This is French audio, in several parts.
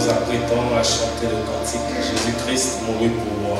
nous apprêtons à chanter le cantique Jésus-Christ mourut pour moi.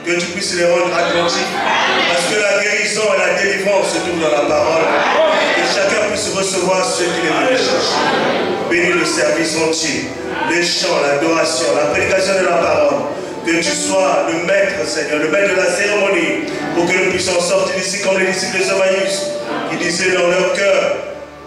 Que tu puisses les rendre attentifs, parce que la guérison guérison et la délivrance se trouvent dans la parole. Que chacun puisse recevoir ce qu'il est venu chercher. Bénis le service entier, les chants, l'adoration, la prédication de la parole. Que tu sois le maître, Seigneur, le maître de la cérémonie, pour que nous puissions sortir d'ici comme les disciples de Emmaüs, qui disaient dans leur cœur,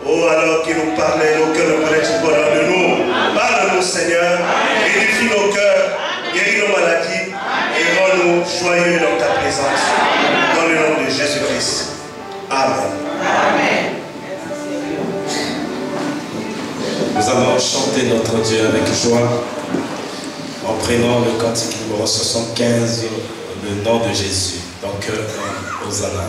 oh, alors qu'ils nous parlaient, nos cœurs ne prenaient pas dans de nous. Parle-nous, Seigneur, édifie nos cœurs, guéris nos maladies, et rends-nous joyeux dans ta présence. Dans le nom de Jésus-Christ. Amen. Amen. Nous allons chanter notre Dieu avec joie en prenant le cantique numéro 75, le nom de Jésus. Donc, Hosanna.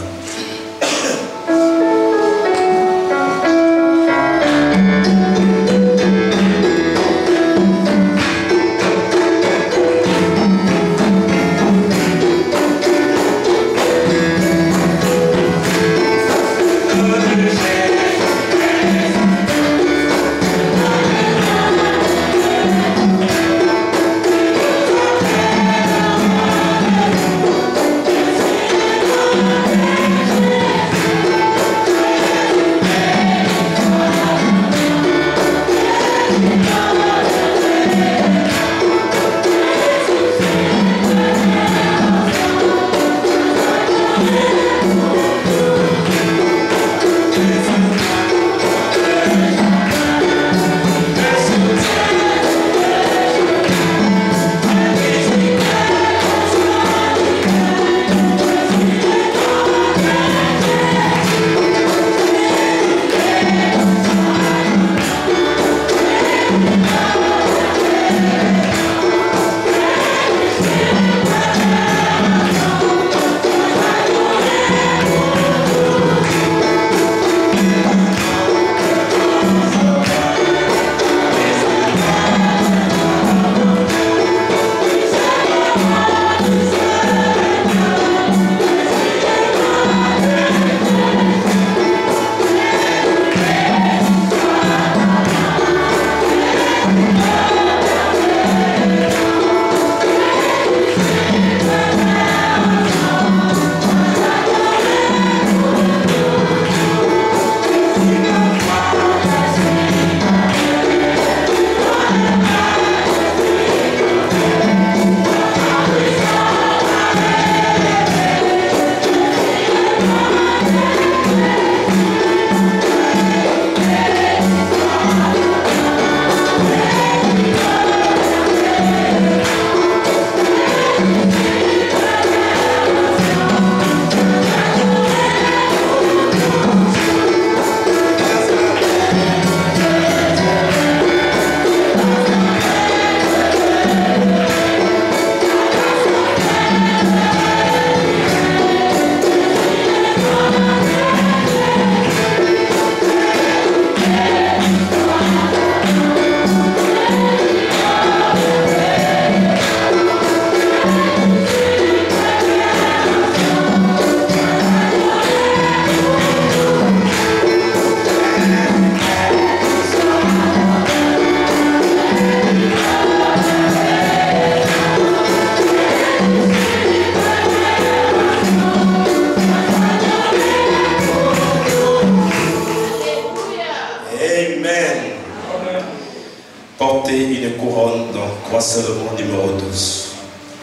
Une couronne dans Croix seulement numéro 12.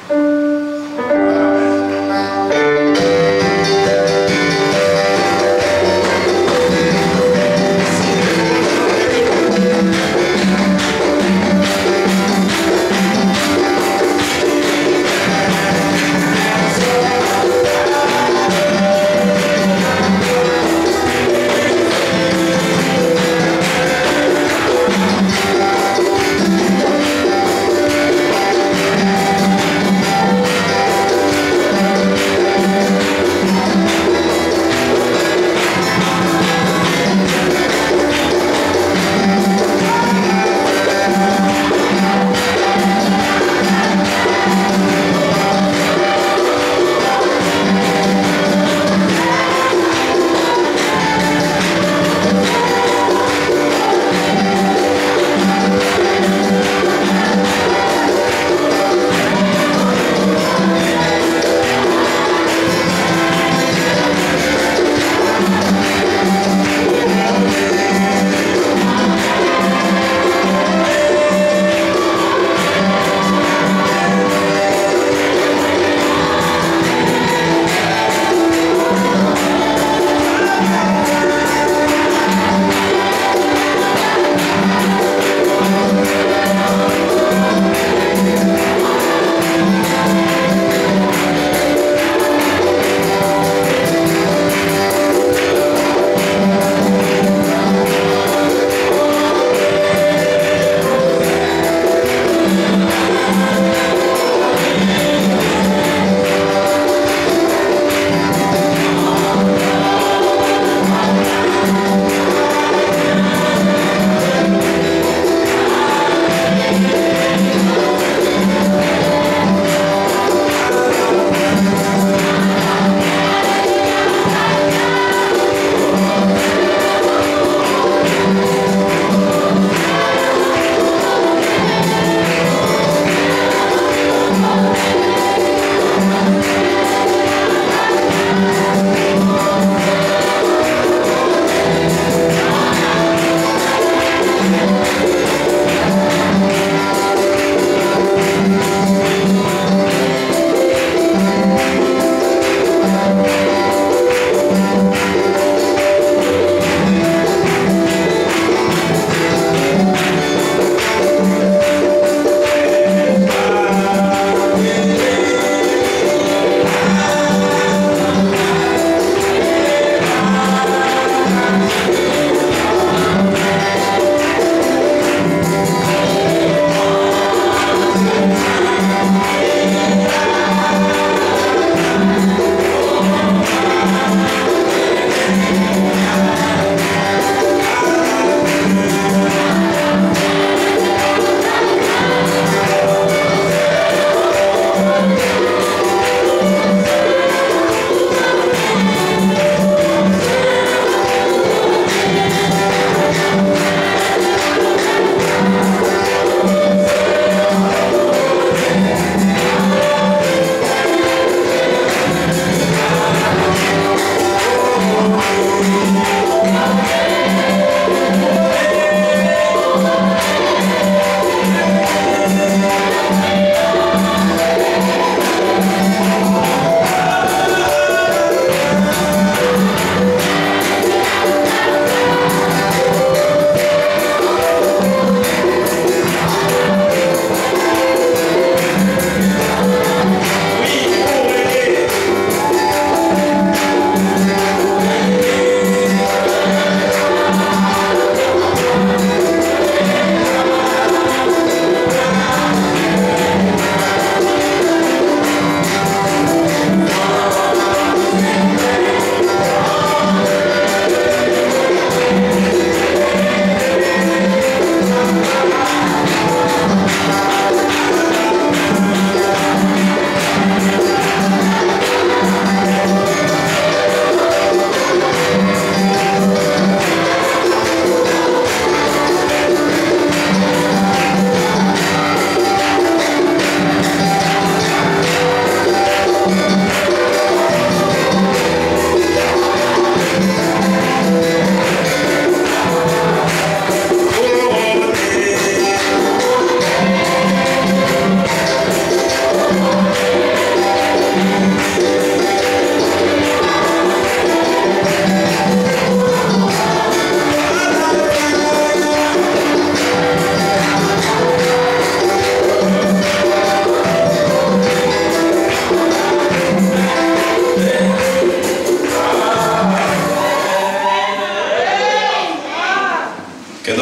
Amen.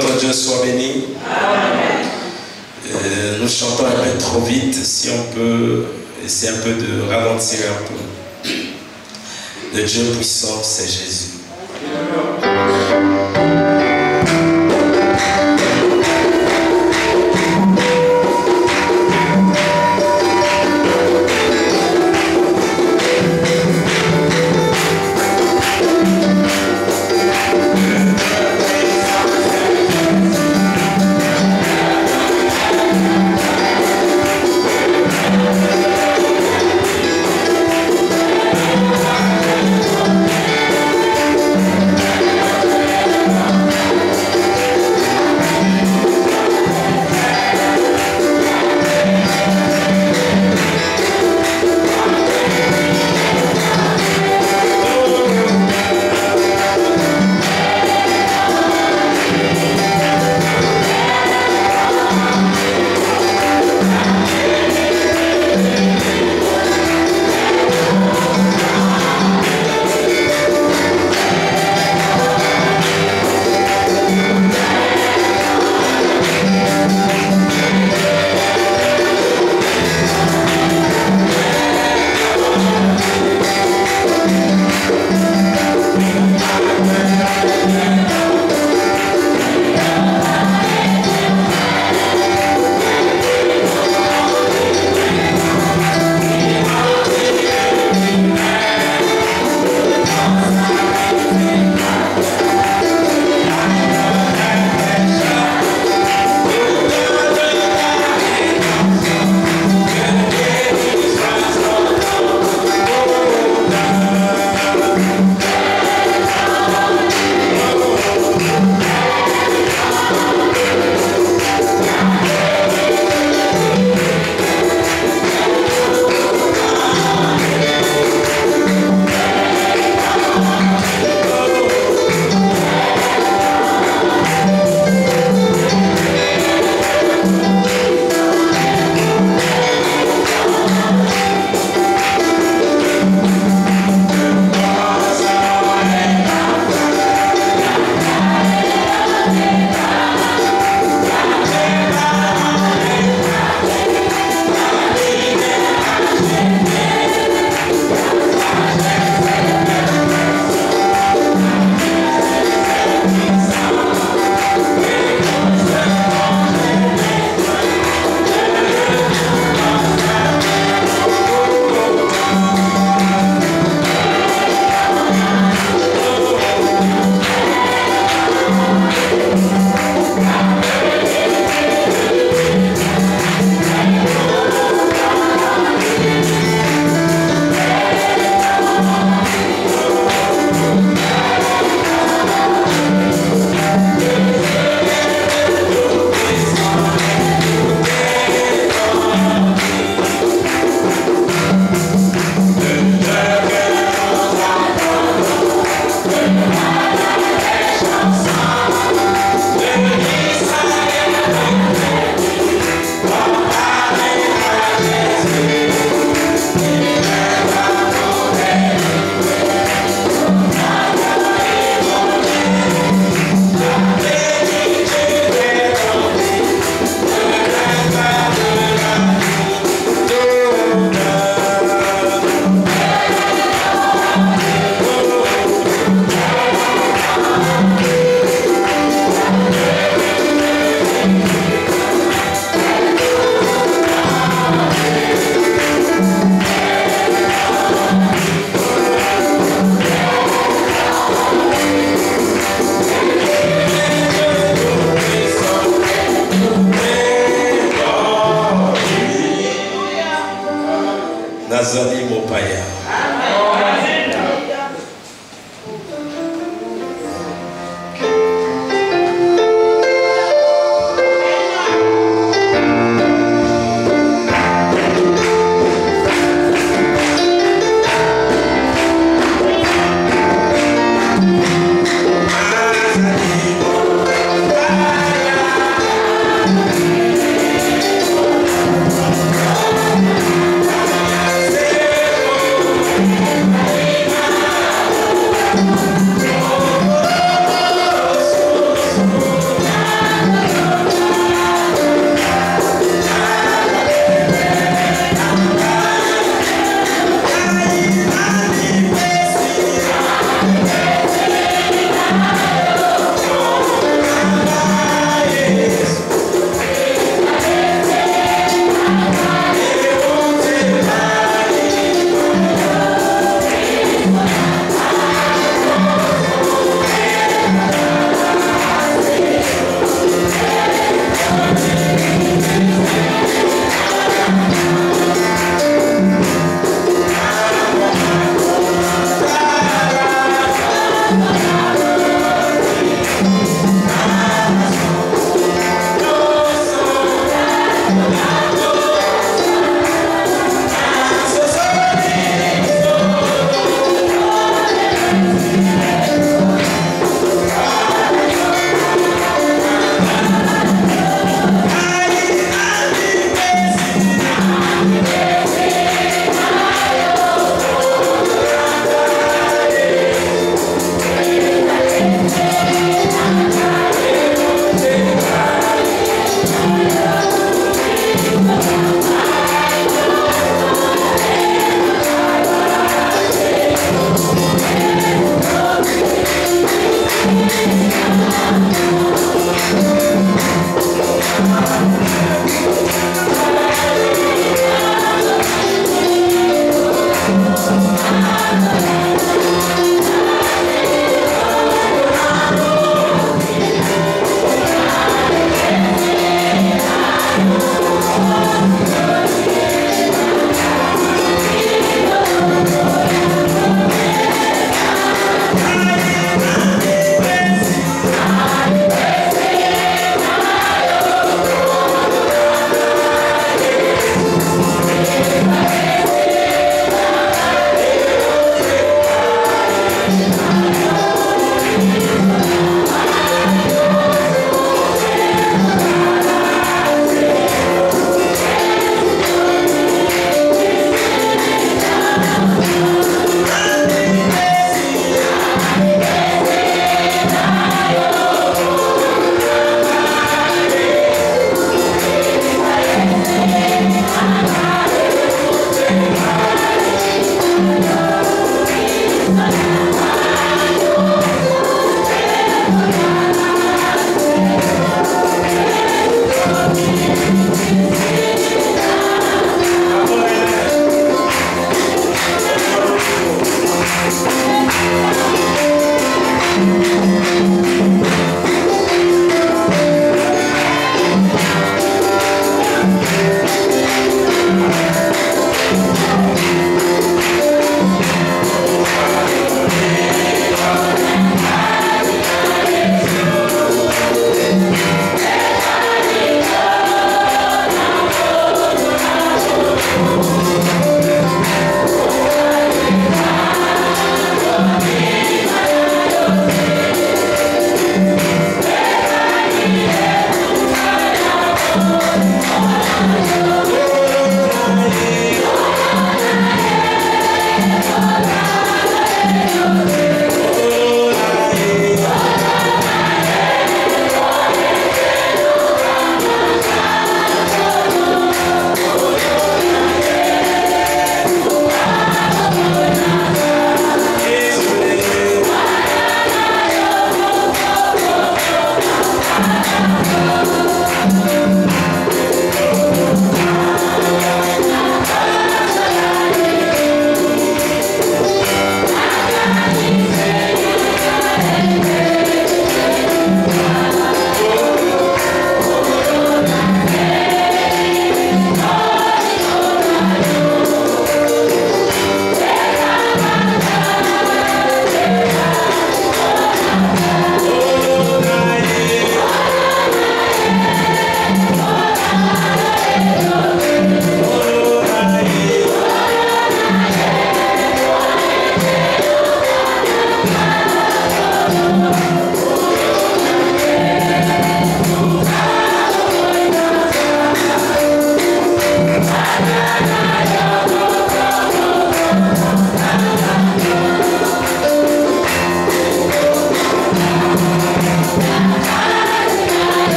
notre Dieu soit béni. Nous chantons un peu trop vite. Si on peut essayer un peu de ralentir un peu. Le Dieu puissant, c'est Jésus. Amen.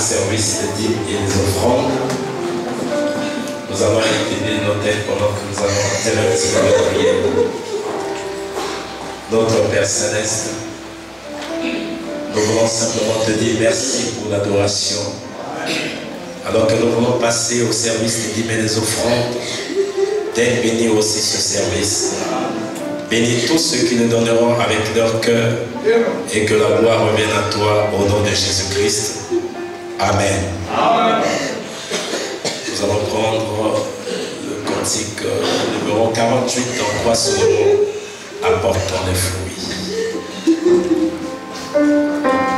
service des dîmes et des offrandes. Nous allons incliner nos têtes pendant que nous allons faire un petit peu de prière. Notre Père Céleste, nous voulons simplement te dire merci pour l'adoration. Alors que nous voulons passer au service des dîmes et des offrandes, t'aies béni aussi ce service. Bénis tous ceux qui nous donneront avec leur cœur et que la gloire revienne à toi au nom de Jésus-Christ. Amen. Amen. Nous allons prendre le cantique numéro 48 en croix sur le mot apportant les fruits. I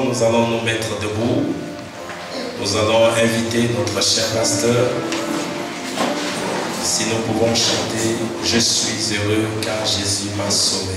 Nous allons nous mettre debout. Nous allons inviter notre cher pasteur. Si nous pouvons chanter « Je suis heureux car Jésus m'a sauvé ».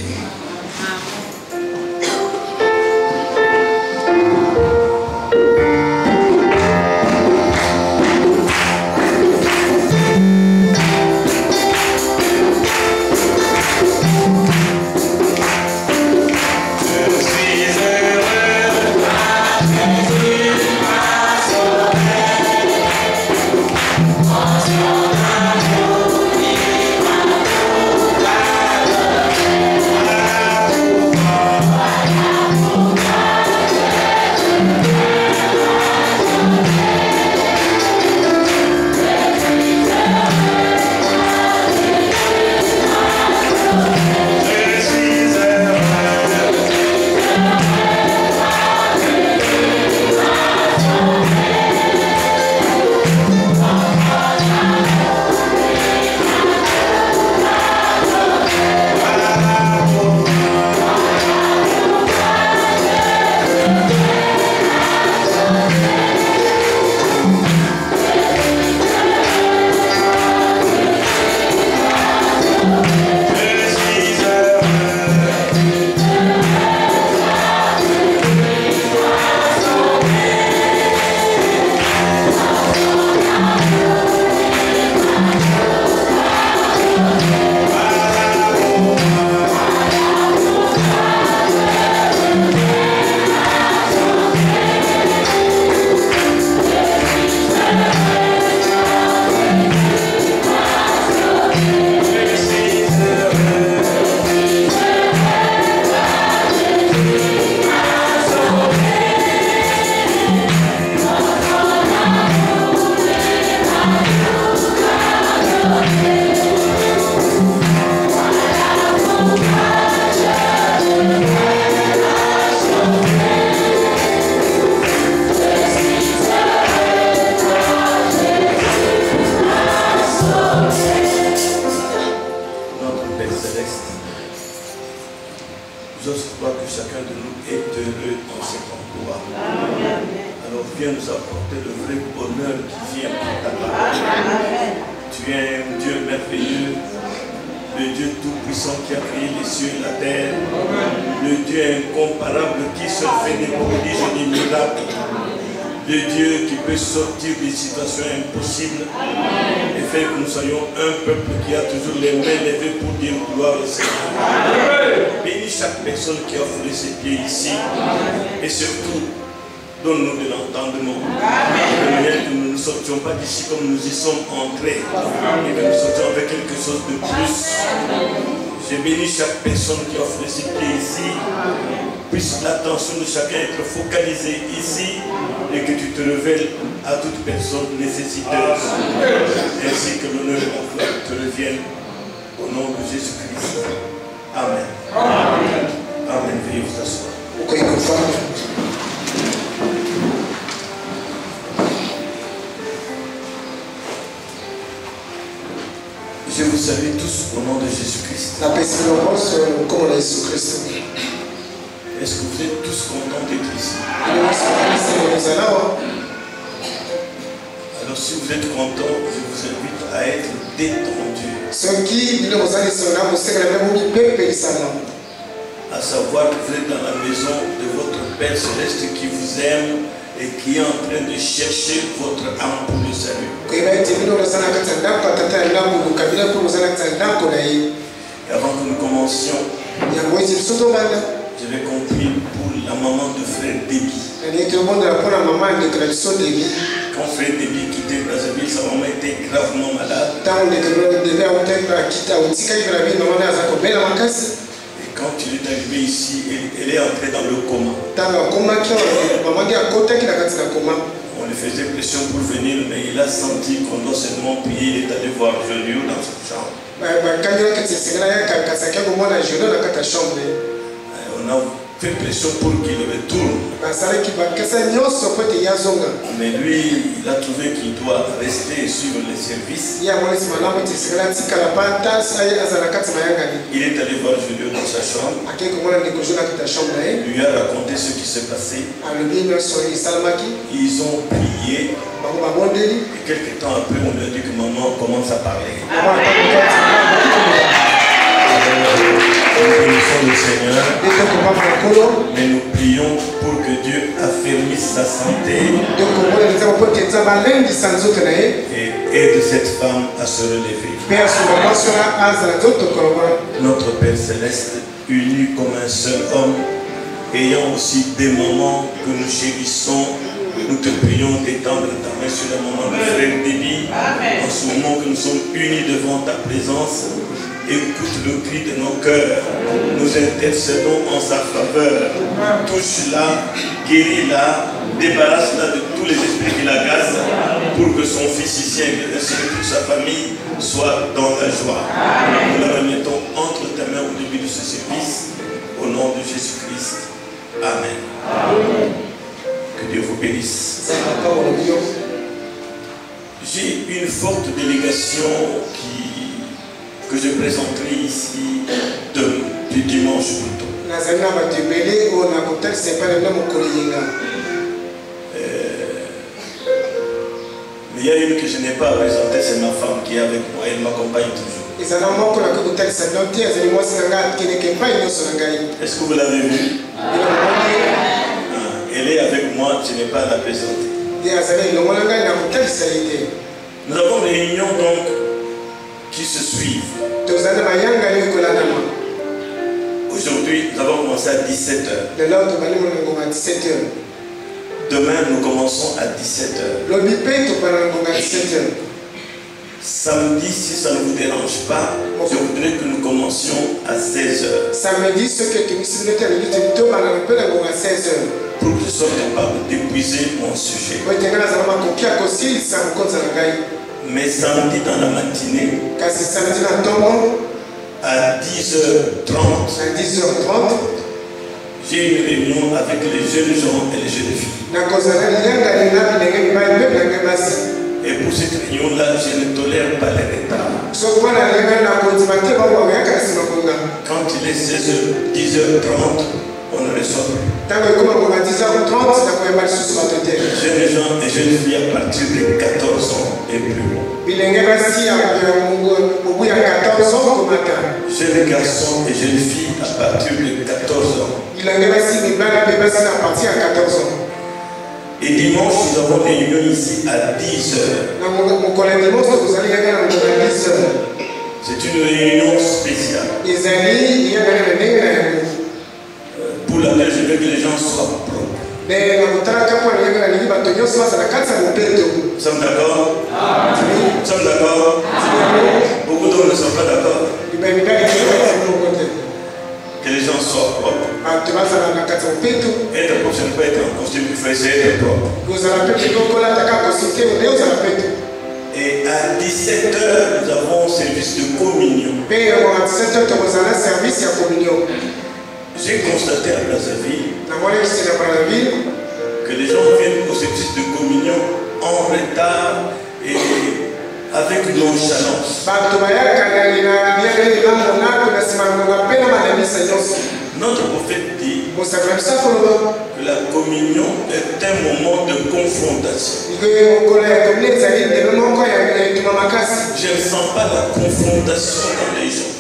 Comme nous y sommes entrés, et que nous sortions avec quelque chose de plus. Je bénis chaque personne qui offre ses pieds ici. Puisse l'attention de chacun être focalisée ici et que tu te révèles à toute personne nécessiteuse. Ainsi que l'honneur et la gloire te reviennent au nom de Jésus-Christ. Amen. Amen. Amen. Veuillez vous asseoir. Je vous salue tous au nom de Jésus-Christ. Est-ce que vous êtes tous contents d'être ici? Alors si vous êtes contents, je vous invite à être détendu. À savoir que vous êtes dans la maison de votre Père Céleste qui vous aime et qui est en train de chercher votre âme pour le salut. Et avant que nous commencions, j'avais compris pour la maman de frère Déby. Quand frère Déby quittait Brazzaville, sa maman était gravement malade. Et quand il est arrivé ici, elle est entrée dans le coma. On lui faisait pression pour venir, mais il a senti qu'on doit seulement prier. Il est allé voir Joliot dans sa chambre. On a fait pression pour qu'il retourne. Mais lui, il a trouvé qu'il doit rester et suivre les services. Il est allé voir Julio dans sa chambre. Il lui a raconté ce qui s'est passé. Ils ont prié. Et quelques temps après, on lui a dit que maman commence à parler. Nous bénissons le Seigneur, mais nous prions pour que Dieu affermisse sa santé et aide cette femme à se relever. Notre Père Céleste, uni comme un seul homme, ayant aussi des moments que nous chérissons, nous te prions d'étendre ta main sur le moment de frère Déby. En ce moment que nous sommes unis devant ta présence, écoute le cri de nos cœurs. Nous intercédons en sa faveur. Touche-la, guéris-la, débarrasse-la de tous les esprits qui l'agacent pour que son fils ici ainsi que toute sa famille soit dans la joie. Nous la remettons entre ta main au début de ce service. Au nom de Jésus-Christ. Amen. Que Dieu vous bénisse. J'ai une forte délégation que je présenterai ici du dimanche plutôt. Mais il y a une que je n'ai pas présentée, c'est ma femme qui est avec moi, elle m'accompagne toujours. Est-ce que vous l'avez vue? Elle est avec moi, je n'ai pas à la présenter. Nous avons des réunions donc qui se suivent. Aujourd'hui, nous avons commencé à 17h. Demain, nous commençons à 17h. Samedi, si ça ne vous dérange pas, je voudrais que nous commencions à 16h. Pour que je sois capable d'épuiser mon sujet. Mais samedi dans la matinée, à 10h30, j'ai une réunion avec les jeunes gens et les jeunes filles. Et pour cette réunion-là, je ne tolère pas les retards. Quand il est 16h, 10h30, on ne reçoit plus. Jeunes gens et jeunes filles à partir de 14 ans et plus. Jeunes garçons et jeunes filles à partir de 14 ans. Et dimanche, nous avons des réunions ici à 10h. C'est une réunion spéciale. Pour laquelle je veux que les gens soient propres. Nous sommes d'accord? Nous sommes d'accord? Beaucoup d'hommes ne sont pas d'accord. Que les gens soient propres. Être propre, ce n'est pas être en costume du frère, c'est être propre. Et à 17h, nous avons un service de communion. J'ai constaté à Brazzaville que les gens viennent au service de communion en retard et avec nonchalance. Notre prophète dit que la communion est un moment de confrontation. Je ne sens pas la confrontation dans les gens.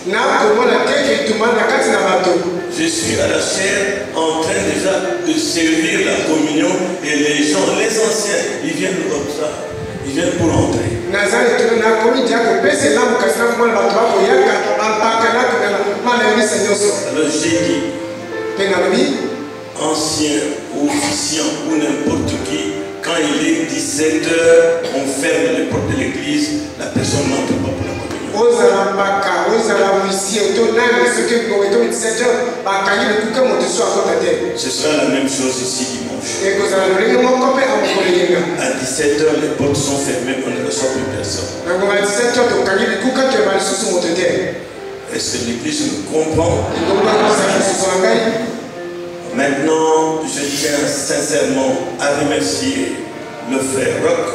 Je suis à la chair en train déjà de servir la communion et les gens, les anciens, ils viennent comme ça. Ils viennent pour entrer. Alors j'ai dit, ancien, officiant ou n'importe qui, quand il est 17h, on ferme les portes de l'église, la personne n'entre pas pour la communion. Ce sera la même chose ici dimanche. À 17h, les portes sont fermées, on ne reçoit plus personne. Est-ce que l'église nous comprend? Maintenant, je tiens sincèrement à remercier le frère Rock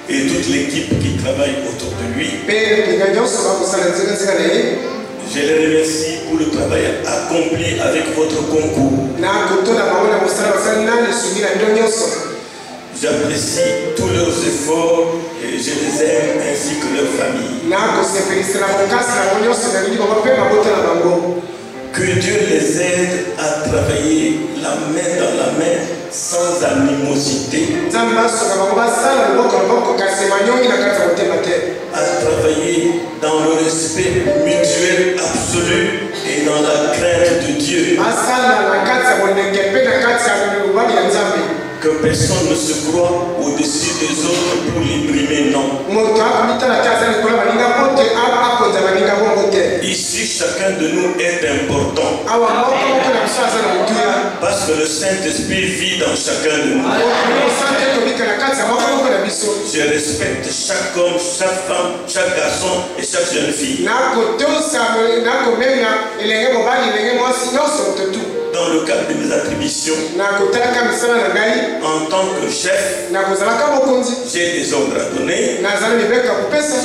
et toute l'équipe qui travaille autour de lui. Je les remercie pour le travail accompli avec votre concours. J'apprécie tous leurs efforts et je les aime ainsi que leur famille. Que Dieu les aide à travailler la main dans la main sans animosité. À travailler dans le respect mutuel absolu et dans la crainte de Dieu. Que personne ne se croit au-dessus des autres pour les brimer, non. Ici, chacun de nous est important. Parce que le Saint-Esprit vit dans chacun de nous. Je respecte chaque homme, chaque femme, chaque garçon et chaque jeune fille. Dans le cadre de mes attributions, en tant que chef, j'ai des ordres à donner,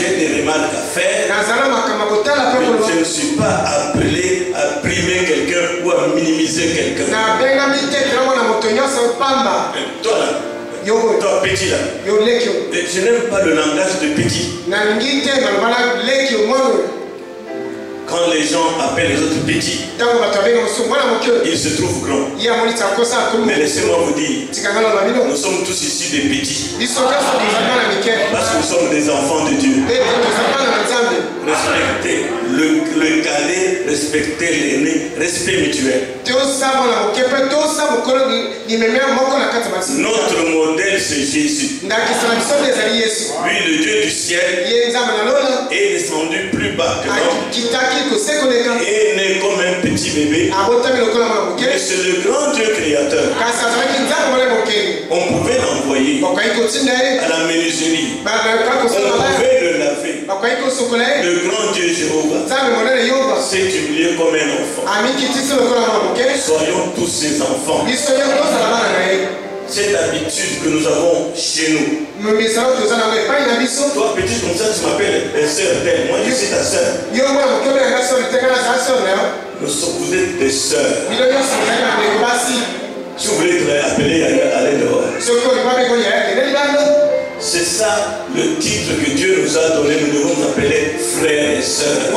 j'ai des remarques à faire, mais je ne suis pas appelé à primer quelqu'un ou à minimiser quelqu'un. Toi là, toi petit là, je n'aime pas le langage de petit. Quand les gens appellent les autres petits, ils se trouvent grands. Mais laissez-moi vous dire, nous sommes tous ici des petits. Parce que nous sommes des enfants de Dieu. Respectez le cadet, respectez l'aîné, respect mutuel. Notre modèle c'est Jésus. Lui, le Dieu du ciel, est descendu plus bas que l'homme. Et né comme un petit bébé. Mais c'est le grand Dieu créateur. On pouvait l'envoyer à la menuiserie. On pouvait le laver. Le grand Dieu Jéhovah s'est humilié comme un enfant. Soyons tous ses enfants. Cette habitude que nous avons chez nous. Toi petit comme ça tu m'appelles sœur telle. Moi je suis ta sœur. Vous êtes des sœurs. Si vous voulez être appelé, allez dehors. C'est ça le titre que Dieu nous a donné. Nous devons nous appeler frères et sœurs.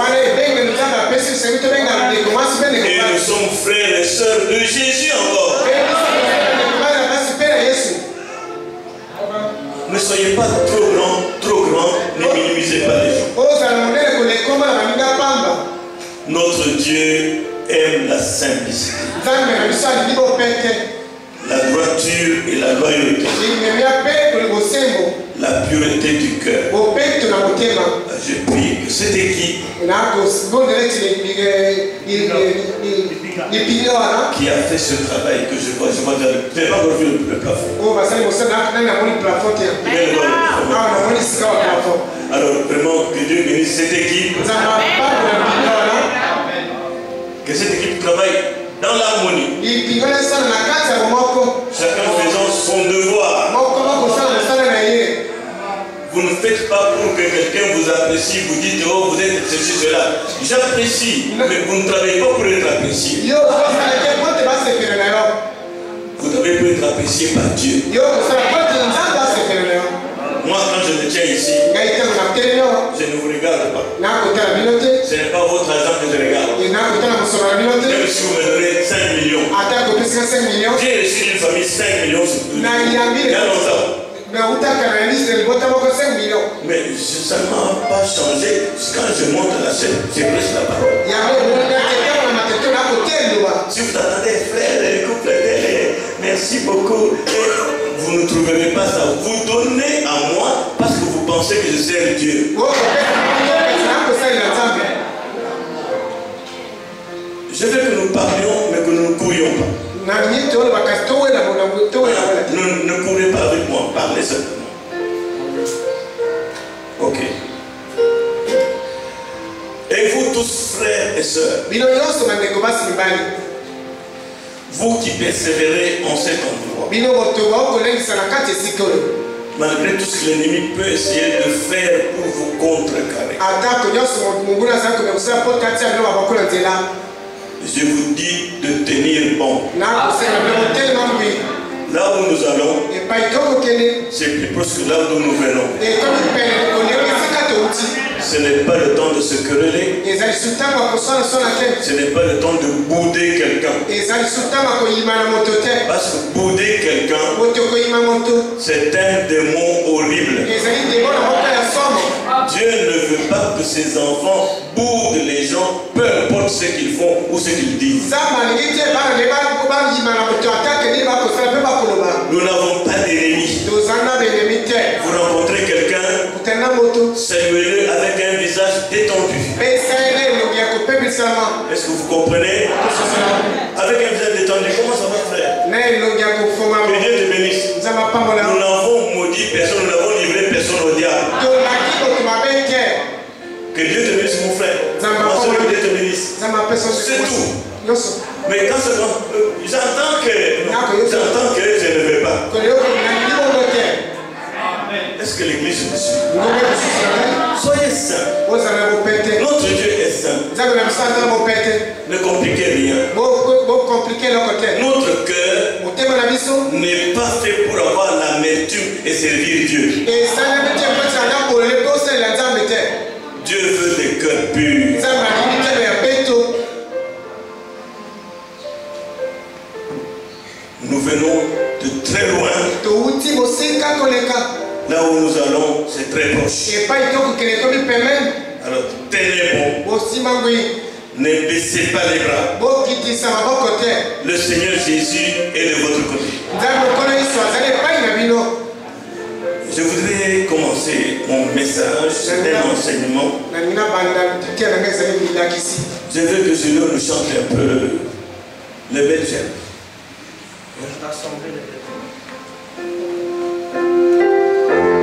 Et nous sommes frères et sœurs de Jésus encore. Ne soyez pas trop grand, ne minimisez pas les gens. Notre Dieu aime la simplicité, la droiture et la loyauté, la pureté du cœur. Je prie que cette équipe qui a fait ce travail que je vois déjà le plafond. Alors vraiment que Dieu bénisse cette équipe. Que cette équipe travaille dans l'harmonie. Chacun faisant son devoir. Vous ne faites pas pour que quelqu'un vous apprécie, vous dites oh vous êtes ceci, cela. J'apprécie, mais vous ne travaillez pas pour être apprécié. Vous devez pour être apprécié par Dieu. Moi quand je me tiens ici, je ne vous regarde pas. Ce n'est pas votre argent que je regarde. Même si vous me donnez 5 millions. J'ai reçu d'une famille 5 millions sur plus. Il y a longtemps. Mais ça ne m'a pas changé. Quand je monte la scène, je prêche la parole. Si vous attendez, frère, couple, merci beaucoup. Vous ne trouverez pas ça. Vous donnez à moi parce que vous pensez que je sers Dieu. Je veux que nous parlions, mais que nous ne courions pas. Ne courez pas avec moi, parlez simplement. Ok. Et vous tous, frères et sœurs, vous qui persévérez en cet endroit, malgré tout ce que l'ennemi peut essayer de faire pour vous contrecarrer, je vous dis de tenir bon. Là où nous allons, c'est plus proche que là où nous venons. Ce n'est pas le temps de se quereller. Ce n'est pas le temps de bouder quelqu'un. Parce que bouder quelqu'un, c'est un démon horrible. Dieu ne veut pas que ses enfants boudent les gens, peu importe ce qu'ils font ou ce qu'ils disent. Nous n'avons pas d'ennemis. Vous rencontrez quelqu'un, saluez-le avec un visage détendu. Est-ce que vous comprenez? Avec un visage détendu, comment ça va, frère? Que Dieu te bénisse. Nous n'avons maudit personne, nous n'avons livré personne au diable. Que Dieu te bénisse, mon frère. Que Dieu te bénisse. C'est tout. Mais quand j'entends que je ne vais pas. Est-ce que l'église me suit? Soyez saints. Notre Dieu est saint. Ne compliquez rien. Notre cœur n'est pas fait pour avoir l'amertume et servir Dieu. Dieu veut des cœurs purs. Nous venons de très loin. Là où nous allons, c'est très proche. Alors tenez bon. Ne baissez pas les bras. Le Seigneur Jésus est de votre côté. Je voudrais commencer mon message, c'est un enseignement. Je veux que Julien nous chante un peu le Belgique. Thank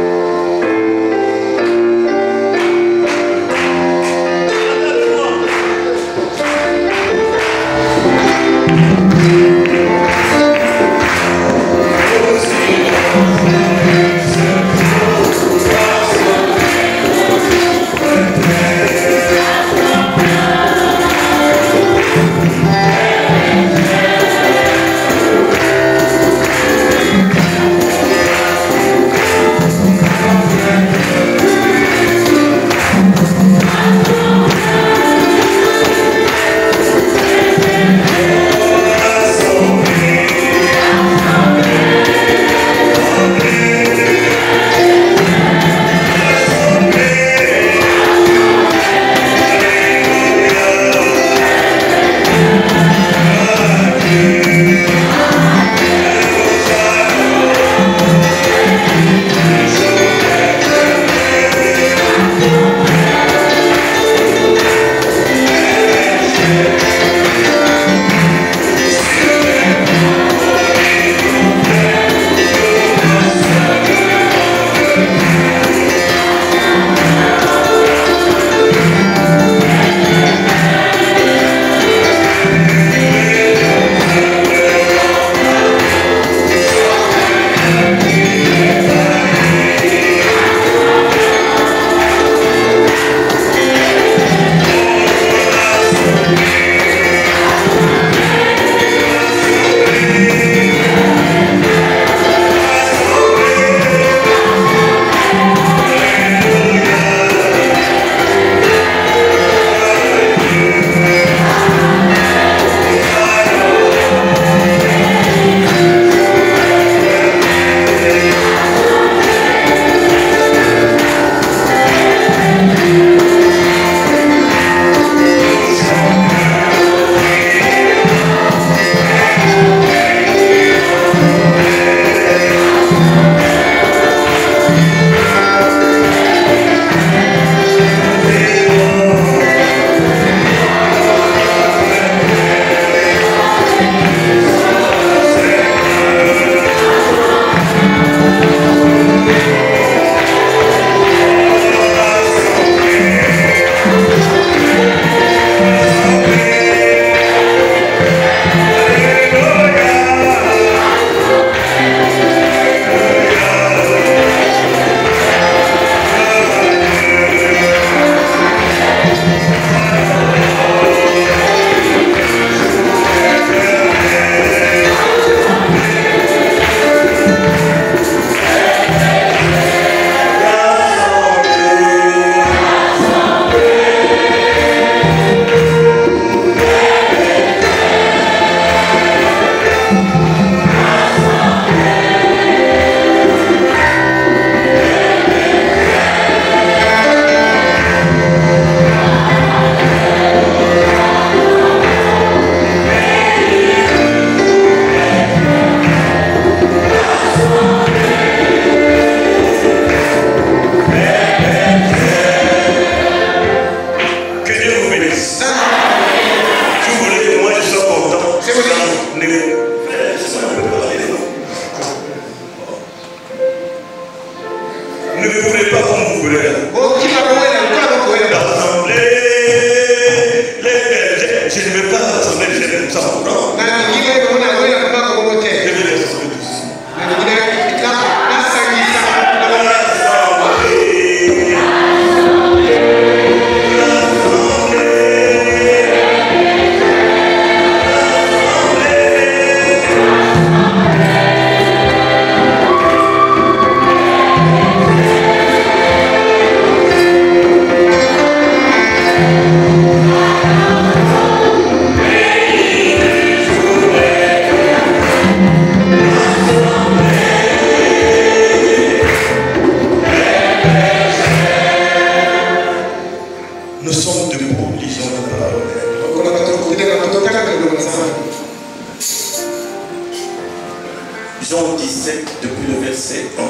Jean 17, depuis le verset 1.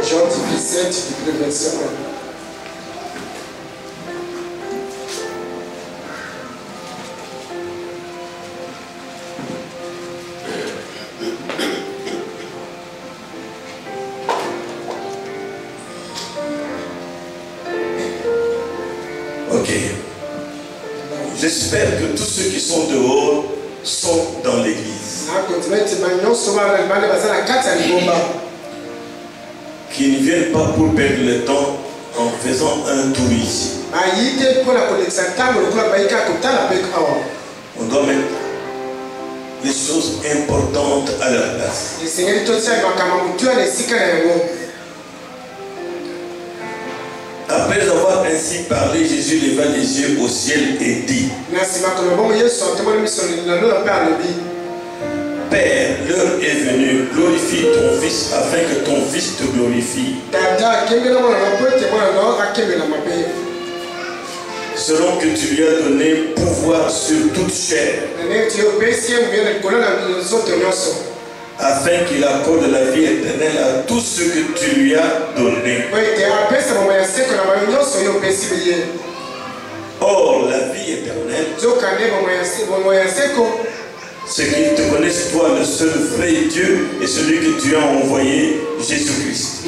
Jean 17, depuis le verset 1. Ok. J'espère que tous ceux qui sont dehors sont dans l'église. Qui ne viennent pas pour perdre le temps en faisant un tour ici. On doit mettre les choses importantes à leur place. Après avoir ainsi parlé, Jésus leva les yeux au ciel et dit: Père, l'heure est venue, glorifie ton Fils afin que ton Fils te glorifie. Selon que tu lui as donné pouvoir sur toute chair, afin qu'il accorde la vie éternelle à tous ceux que tu lui as donnés. Or, la vie éternelle, c'est qu'ils te connaissent toi, le seul vrai Dieu, et celui que tu as envoyé, Jésus-Christ.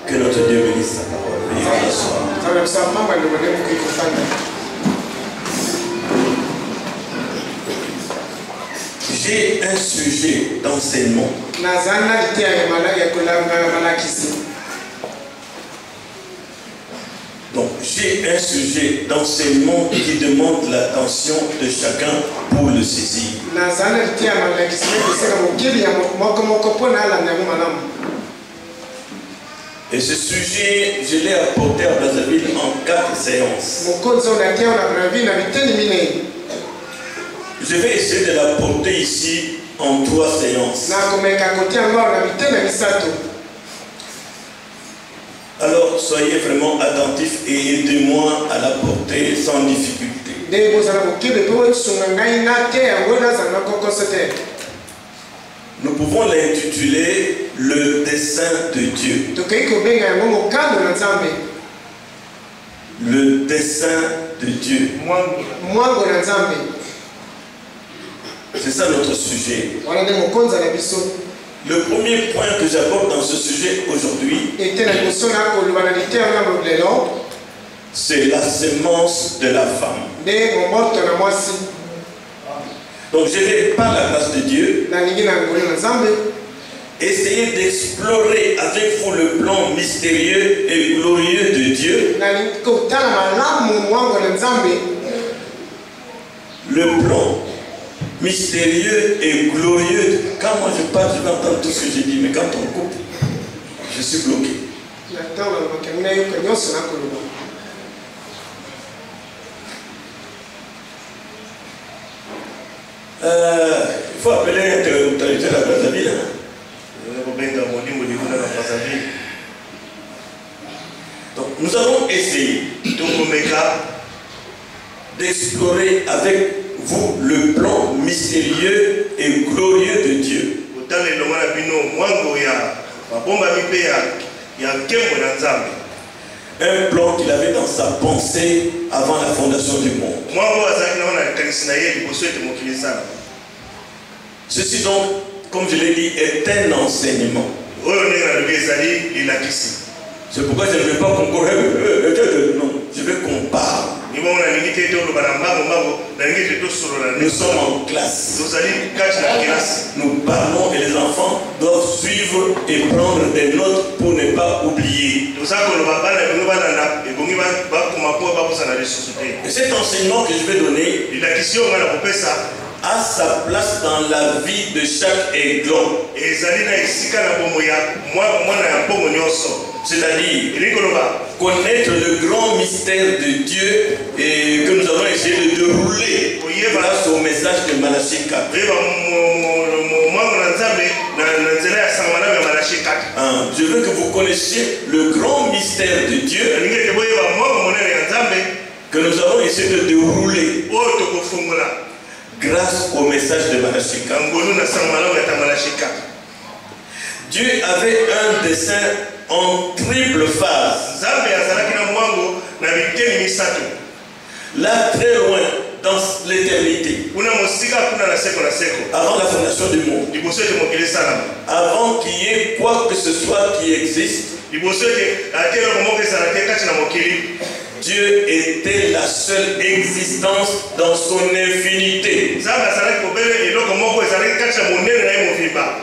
Que notre Dieu bénisse sa parole. Veuillez t'asseoir. J'ai un sujet d'enseignement. Donc, j'ai un sujet d'enseignement qui demande l'attention de chacun pour le saisir. Et ce sujet, je l'ai apporté à Brazzaville en 4 séances. Je vais essayer de l'apporter ici en 3 séances. Alors, soyez vraiment attentifs et aidez-moi à l'apporter sans difficulté. Nous pouvons l'intituler le dessein de Dieu. Le dessein de Dieu. C'est ça notre sujet. Le premier point que j'aborde dans ce sujet aujourd'hui, c'est la sémence de la femme. Donc je vais, par la grâce de Dieu, essayer d'explorer avec vous le plan mystérieux et glorieux de Dieu. Le plan mystérieux et glorieux. Quand moi je parle, je vais entendre tout ce que j'ai dit, mais quand on coupe, je suis bloqué. Il faut appeler l'intellectuel à Brazzaville. Donc nous allons essayer d'explorer avec vous le plan mystérieux et glorieux de Dieu. Un plan qu'il avait dans sa pensée avant la fondation du monde. Ceci donc, comme je l'ai dit, est un enseignement. C'est pourquoi je ne vais pas concourir. Non, je veux qu'on parle. Nous sommes en classe. Nous parlons et les enfants doivent suivre et prendre des notes pour ne pas oublier. Et cet enseignement que je vais donner a sa place dans la vie de chaque aiglon. C'est-à-dire connaître le grand mystère de Dieu et que nous allons essayer de dérouler grâce au message de Malachie 4. Je veux que vous connaissiez le grand mystère de Dieu que nous allons essayer de dérouler grâce au message de Malachie 4. Dieu avait un dessein en triple phase. Là, très loin, dans l'éternité. Avant la fondation du monde. Avant qu'il y ait quoi que ce soit qui existe. Dieu était la seule existence dans son infinité.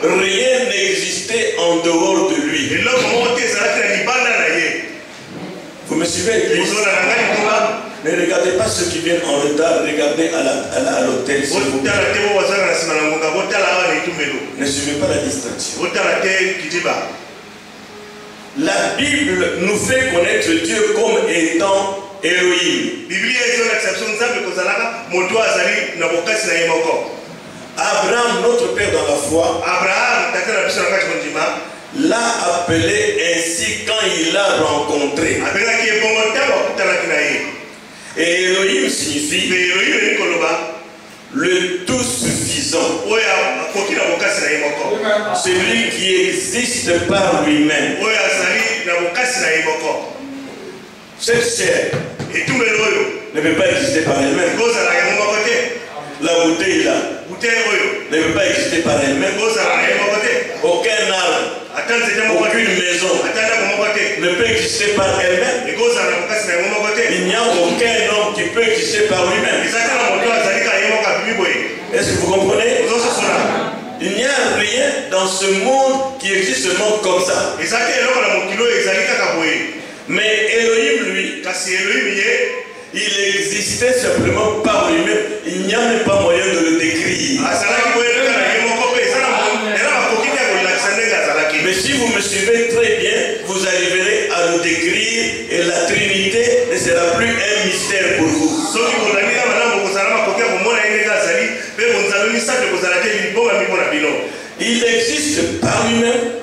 Rien n'existait en dehors de lui. Vous me suivez, Église? Ne regardez pas ceux qui viennent en retard, regardez à l'hôtel. Ne suivez pas la distraction. La Bible nous fait connaître Dieu comme étant Elohim. Abraham, notre père dans la foi, l'a appelé ainsi quand il l'a rencontré. Et Elohim signifie le tout suffisant. Celui qui existe par lui-même. Cette chair ne peut pas exister par elle-même. La bouteille là ne peut pas exister par elle-même. Aucun arbre, aucune maison ne peut exister par elle-même. Il n'y a aucun homme qui peut exister par lui-même. Est-ce que vous comprenez? Il n'y a rien dans ce monde qui existe seulement comme ça. Mais Elohim, lui, il existait simplement par lui-même. Il n'y a même pas moyen de le décrire. Mais si vous me suivez très bien, vous arriverez à le décrire et la Trinité ne sera plus un mystère pour vous. Il existe par lui-même.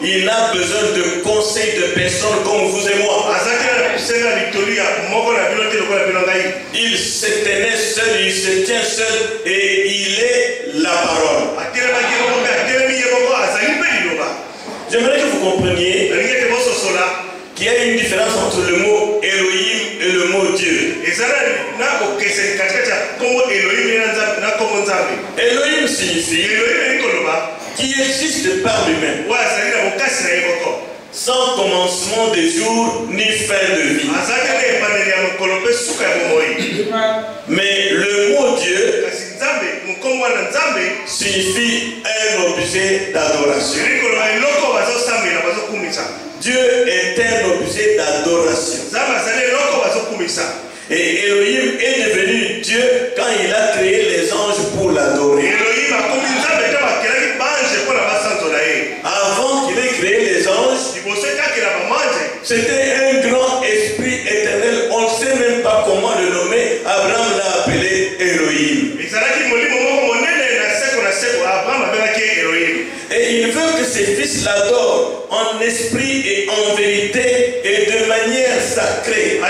Il n'a besoin de conseils de personnes comme vous et moi. Il se tenait seul, il se tient seul et il est la parole. J'aimerais que vous compreniez qu'il y a une différence entre le mot Elohim et le mot Dieu. Elohim signifie qui existe par lui-même, sans commencement de jour ni fin de vie. Mais le mot Dieu signifie un objet d'adoration. Dieu est un objet d'adoration. Et Elohim est devenu Dieu quand il a créé les anges pour l'adorer. Avant qu'il ait créé les anges, c'était un grand esprit éternel. On ne sait même pas comment le nommer. Abraham l'a appelé Elohim. ses fils l'adorent en esprit et en vérité et de manière sacrée.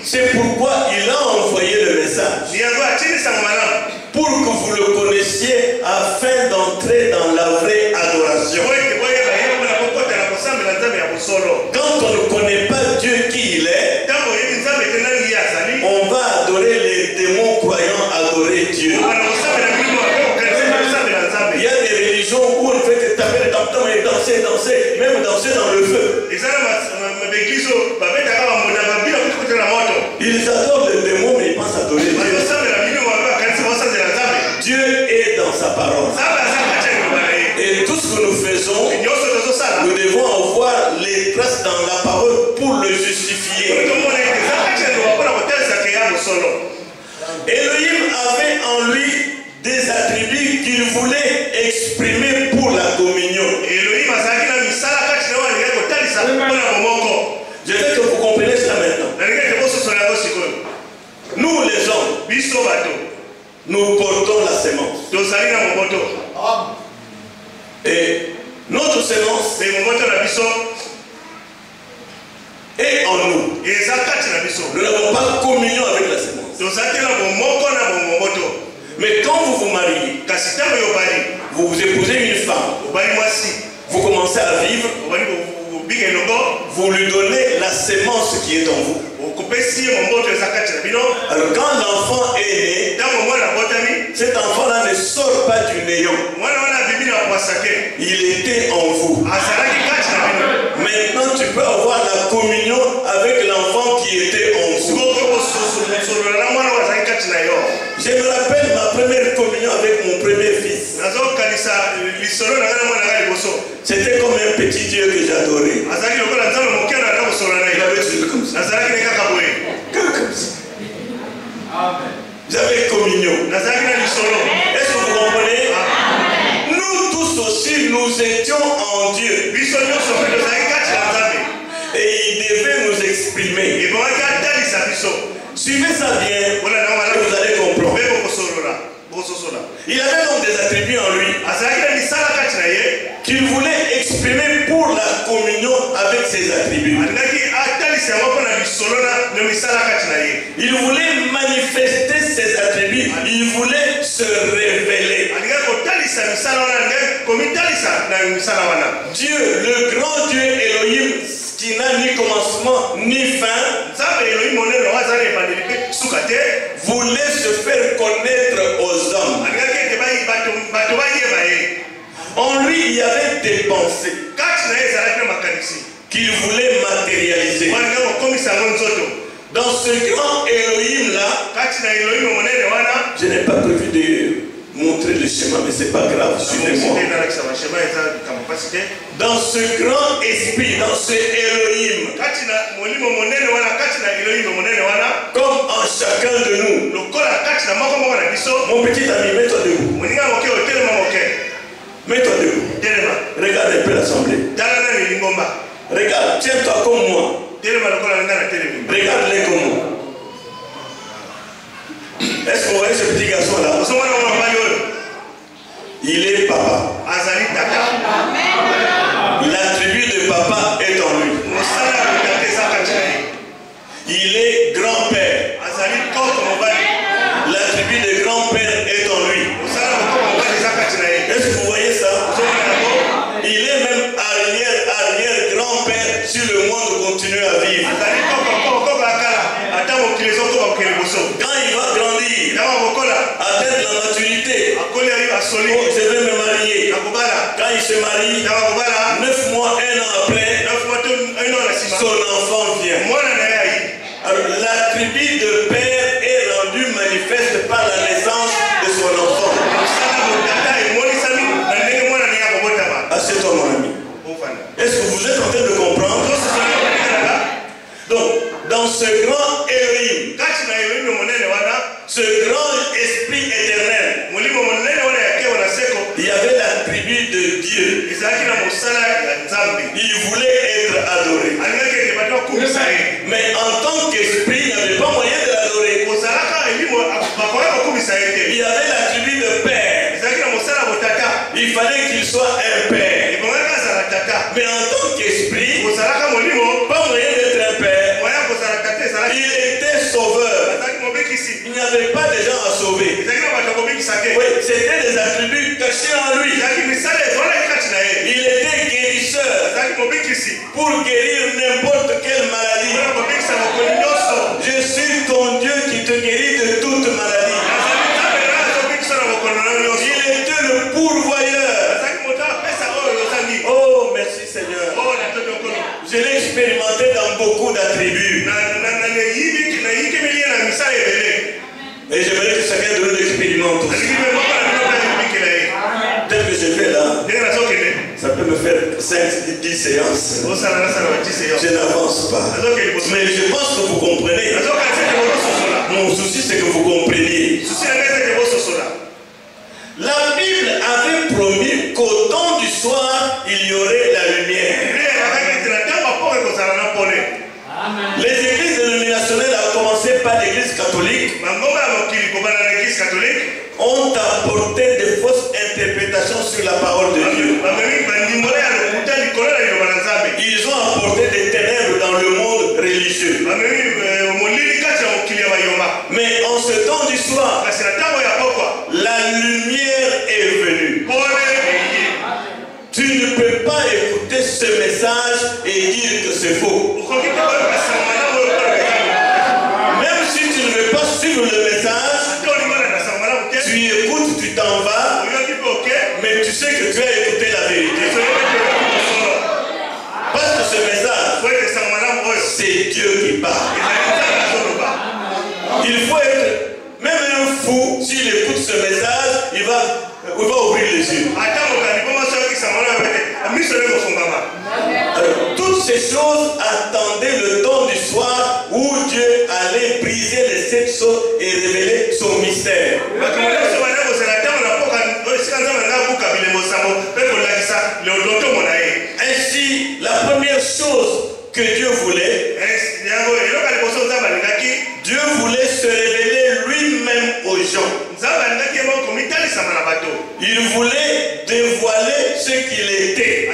C'est pourquoi il a envoyé le message. Pour que vous le connaissiez afin d'entrer dans la vraie adoration. Quand on ne connaît pas Dieu qui il est, on va adorer les démons croyant adorer Dieu. Il y a des religions où on fait que taper les tam-tams et danser, même danser dans le feu. Ils adorent les démons mais ils pensent adorer Dieu. Dieu est dans sa parole. Et tout ce que nous faisons, nous devons avoir les traces dans la parole pour le justifier. Elohim avait en lui des attributs qu'il voulait exprimer pour la communion. Je veux que vous compreniez cela maintenant. Nous les hommes, nous portons la sémence. Et notre sémence est en nous. Nous n'avons pas communion avec la sémence. Mais quand vous vous mariez, vous vous épousez une femme, vous commencez à vivre, vous lui donnez la sémence qui est en vous. Alors quand l'enfant est né, cet enfant-là ne sort pas du néant. Il était en vous. Maintenant tu peux avoir la communion avec l'enfant qui était en vous. Je me rappelle ma première communion avec mon premier fils. C'était comme un petit Dieu que j'adorais. Il avait toujours comme ça. Comme ça. J'avais communion. Est-ce que vous comprenez? Nous tous aussi, nous étions en Dieu. Et il devait nous exprimer. Suivez ça bien, et vous allez comprendre. Il avait donc des attributs en lui qu'il voulait exprimer pour la communion avec ses attributs. Il voulait manifester ses attributs, il voulait se révéler. Dieu, le grand Dieu Elohim, qui n'a ni commencement ni fin, voulait se faire connaître aux hommes. En lui, il y avait des pensées qu'il voulait matérialiser. Dans ce grand Elohim-là, je n'ai pas prévu de montrer le schéma, mais ce n'est pas grave, suivez-moi. Dans ce grand esprit, dans ce Elohim, comme en chacun de nous, mon petit ami, mets-toi debout. Mets-toi debout. Regarde un peu l'assemblée. Regarde, tiens-toi comme moi. Regarde-les comme moi. Est-ce que vous voyez ce petit garçon-là? Il est papa. L'attribut de papa est en lui. Il est grand-père. L'attribut de grand-père est en lui. Est-ce que vous voyez ça? Il est même arrière-grand-père si le monde continue à vivre. Quand il va grandir, atteindre la maturité, je vais me marier. Quand il se marie, 9 mois, 1 an après, son enfant vient. Alors l'attribut de père est rendu manifeste par la naissance de son enfant. Assieds-toi mon ami. Est-ce que vous êtes en train de comprendre? Donc, dans ce grand Elohim, ce grand esprit éternel, il y avait l'attribut de Dieu. Il voulait être adoré. Mais en tant qu'esprit, il n'y avait pas moyen de l'adorer. Il était sauveur. Il n'y avait pas de gens à sauver. Oui, c'était des attributs cachés en lui. Il était guérisseur pour guérir n'importe quelle maladie. Je suis ton Dieu qui te guérit de toute maladie. Il était le pourvoyeur. Oh, merci Seigneur. Je l'ai expérimenté dans beaucoup d'attributs. Et j'aimerais que chacun de nous l'expérimente aussi. Tel que je fais là, ça peut me faire 5-10 séances. Je n'avance pas. Mais je pense que vous comprenez. Mon souci, c'est que vous compreniez. La Bible avait promis qu'au temps du soir, il y aurait la lumière. Les églises dénominationnelles, à commencer par l'église catholique, ont apporté de fausses interprétations sur la parole de Dieu. Ils ont apporté des ténèbres dans le monde religieux. Mais en ce temps du soir, la lumière est venue. Tu ne peux pas écouter ce message et dire que c'est faux. Même si tu ne veux pas suivre le message, tu écoutes, tu t'en vas, mais tu sais que tu as écouté la vérité. Parce que ce message, c'est Dieu qui parle. Il faut être, même un fou, s'il écoute ce message, il va ouvrir les yeux. Toutes ces choses attendaient le temps du soir où Dieu allait briser les 7 choses et révéler son mystère. Ainsi, la première chose que Dieu voulait, Dieu voulait se révéler lui-même aux gens. Il voulait dévoiler ce qu'il était.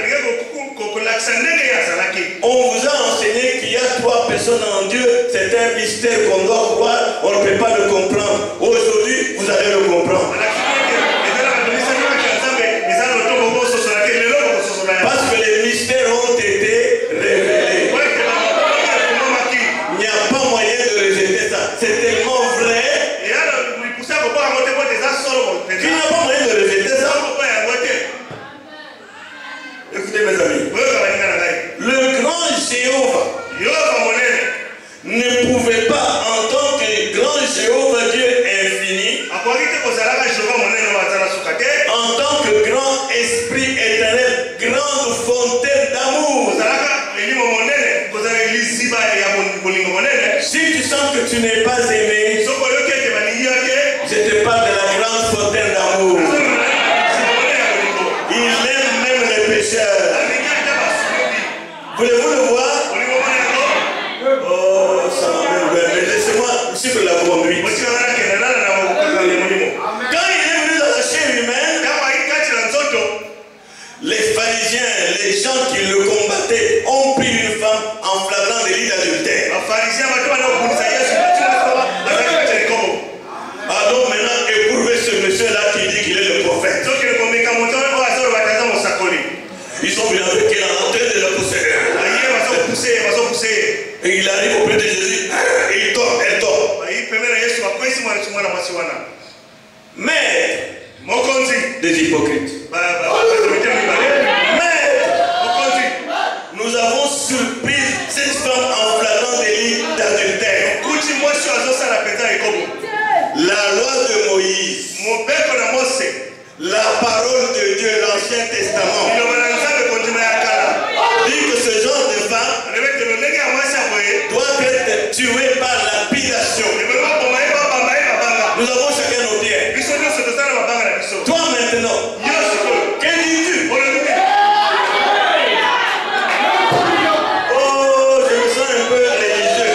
On vous a enseigné qu'il y a 3 personnes en Dieu. C'est un mystère qu'on doit croire. On ne peut pas le comprendre. Aujourd'hui, vous allez le comprendre. Parce que les mystères ont été révélés. Il n'y a pas moyen de rejeter ça. C'est tellement vrai. Tu n'as pas moyen de rejeter ça. Écoutez mes amis. Le grand Jéhovah ne pouvait pas, en tant que grand Jéhovah, Dieu infini, en tant que grand esprit éternel, grande fontaine d'amour. Si tu sens que tu n'es pas aimé, je te parle de la grande fontaine d'amour. Il aime même les pécheurs. Voulez-vous le voir? Oh, ça m'appelle. Laissez-moi suivre la conduite. Quand il est venu dans la chair humaine, les pharisiens, les gens qui le combattaient, ont pris une femme en flagrant délit d'adultère. Alors maintenant, éprouvez ce monsieur-là qui dit qu'il est le prophète. Ils sont venus avec elle en train de la pousser. Et il arrive auprès de Jésus. Et il tombe, elle tombe. Mais, des hypocrites. Mais, nous avons surpris cette femme en flagrant délit d'adultère. La loi de Moïse, la parole de Dieu, l'Ancien Testament, dit que ce genre de femme doit être tuée par lapidation. Nous avons chacun nos pierres. Toi maintenant, que dis-tu? Oh, je me sens un peu religieux.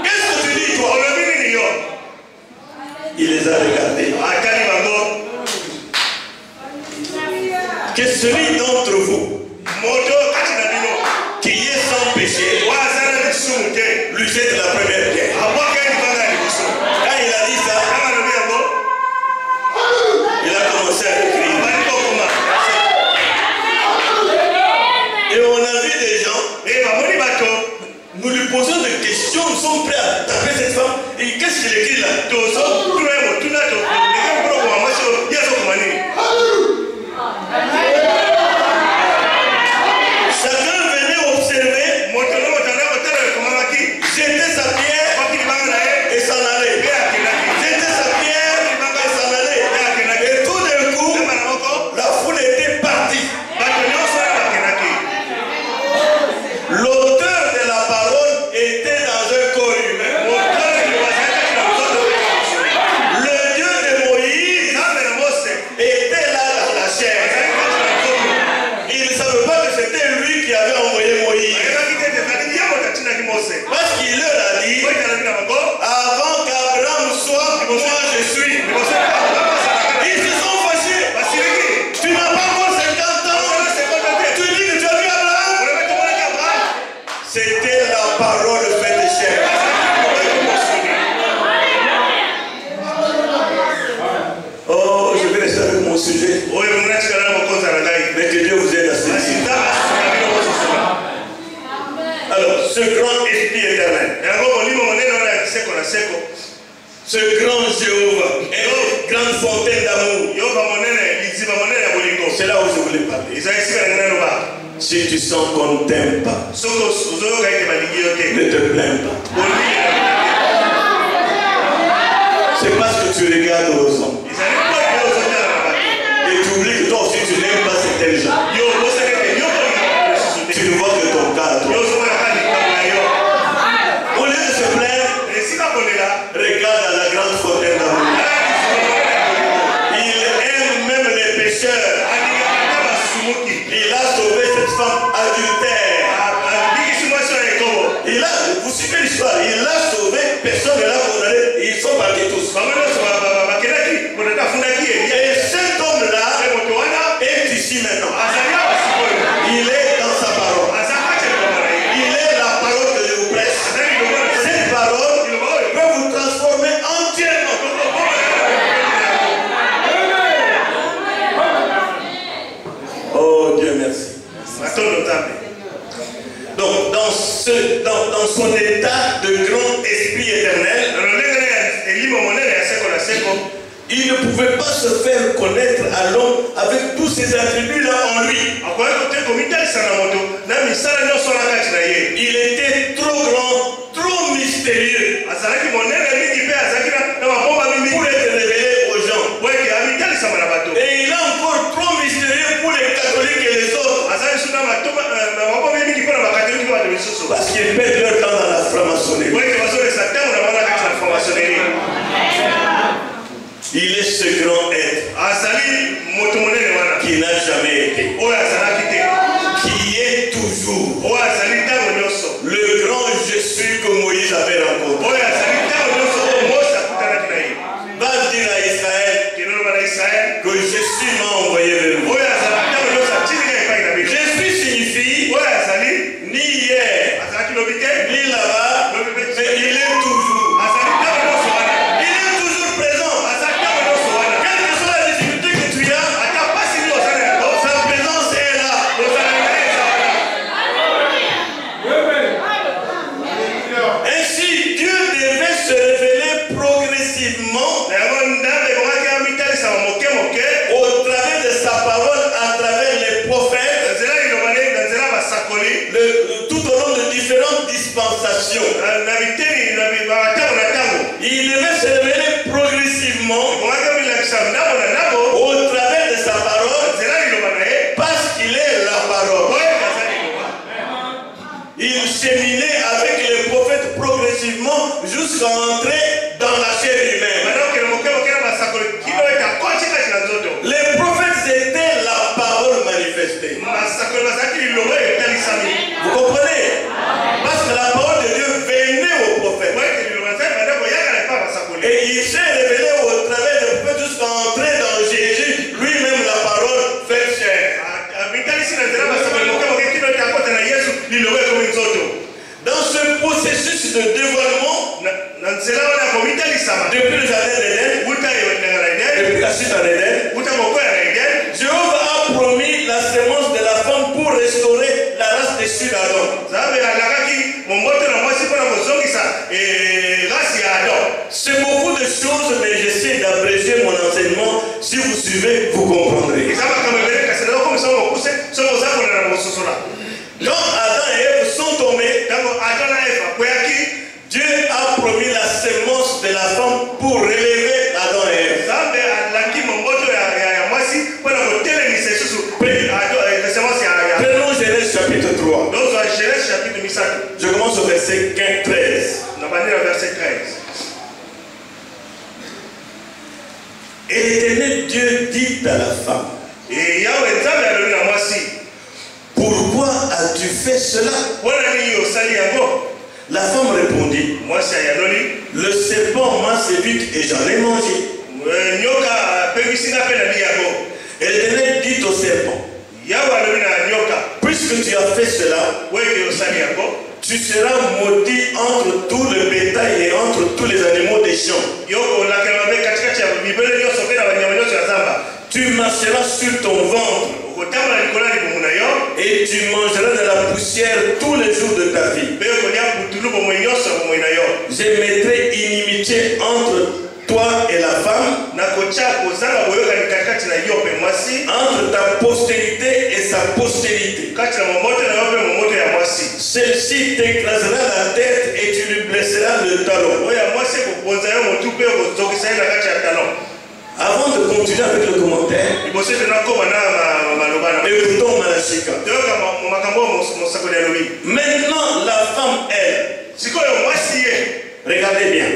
Qu'est-ce que tu dis, toi? Il les a regardés. Parce qu'il leur a dit, avant qu'Abraham soit, moi je suis. Ils se sont fâchés. Tu n'as pas encore 50 ans. Tu dis que tu as vu Abraham. C'était la parole faite de chair. Oh, je vais rester avec mon sujet. Mais que Dieu vous aide à saisir. Alors, ce grand esprit éternel, ce grand Jéhovah, une grande fontaine d'amour, c'est là où je voulais parler. Si tu sens qu'on ne t'aime pas, ne te plains pas. C'est parce que tu regardes aux hommes. Et tu oublies que toi aussi tu n'aimes pas certains gens. Tu ne vois que ton cadre. Au lieu de se plaindre, regarde à la grande fontaine d'amour. Il aime même les pécheurs. Il a sauvé cette femme adultère. Vous suivez l'histoire, il a sauvé, personne ne l'a condamné, ils sont partis tous. Et cet homme-là est ici maintenant. Il est dans sa parole. Il est la parole que je vous prêche. Cette parole peut vous transformer entièrement. Oh Dieu merci. Donc dans son état de grand esprit éternel, il ne pouvait pas se faire connaître à l'homme avec tous ces attributs-là en lui. Il était trop grand, trop mystérieux pour être révélé aux gens. Et il est encore trop mystérieux pour les catholiques et les autres. Parce qu'ils perdent leur temps dans la franc-maçonnerie. Il est ce grand être qui n'a jamais été, qui est toujours le grand je suis que Moïse avait rencontré. Va dire à Israël que je suis m'a envoyé vers vous. Je suis signifie ni hier, ni là-bas, mais il est toujours. Il est toujours présent. Quelle que soit la difficulté que tu as, sa présence est là. Ainsi, Dieu devait se révéler progressivement au travers de sa parole, à travers les prophètes, tout au long de différentes dispensations. Il devait se révéler progressivement au travers de sa parole, parce qu'il est la parole. Il cheminait avec les prophètes progressivement jusqu'à entrer dans la chair humaine. Les prophètes étaient la parole manifestée. Vous comprenez? Parce que la parole de Dieu venait aux prophètes. Et il s'est révélé au travers des prophètes jusqu'à entrer dans Jésus, lui-même la parole faite chair. Dans ce processus de dévoilement, depuis le jardin d'Éden, depuis la chute en Éden, Jéhovah a promis la sémence de la femme pour restaurer la race déchue d'Adam. C'est beaucoup de choses, mais j'essaie d'abréger mon enseignement. Si vous suivez, vous comprendrez. Quand Adam et Ève sont tombés, Dieu a promis la sémence de la femme pour relever Adam et Ève. Prenons Genèse chapitre 3. Je commence au verset 13. Et l'Éternel Dieu dit à la femme, pourquoi as-tu fait cela? La femme répondit, le serpent m'a séduite et j'en ai mangé. L'Éternel dit au serpent, puisque tu as fait cela, tu seras maudit entre tout le bétail et entre tous les animaux des champs. Tu marcheras sur ton ventre et tu mangeras de la poussière tous les jours de ta vie. Je mettrai inimitié entre toi et la femme, entre ta postérité et sa postérité. Celle-ci t'écrasera la tête et tu lui blesseras le talon. Avant de continuer avec le commentaire, écoutons Malachika. Maintenant, la femme, elle, regardez bien.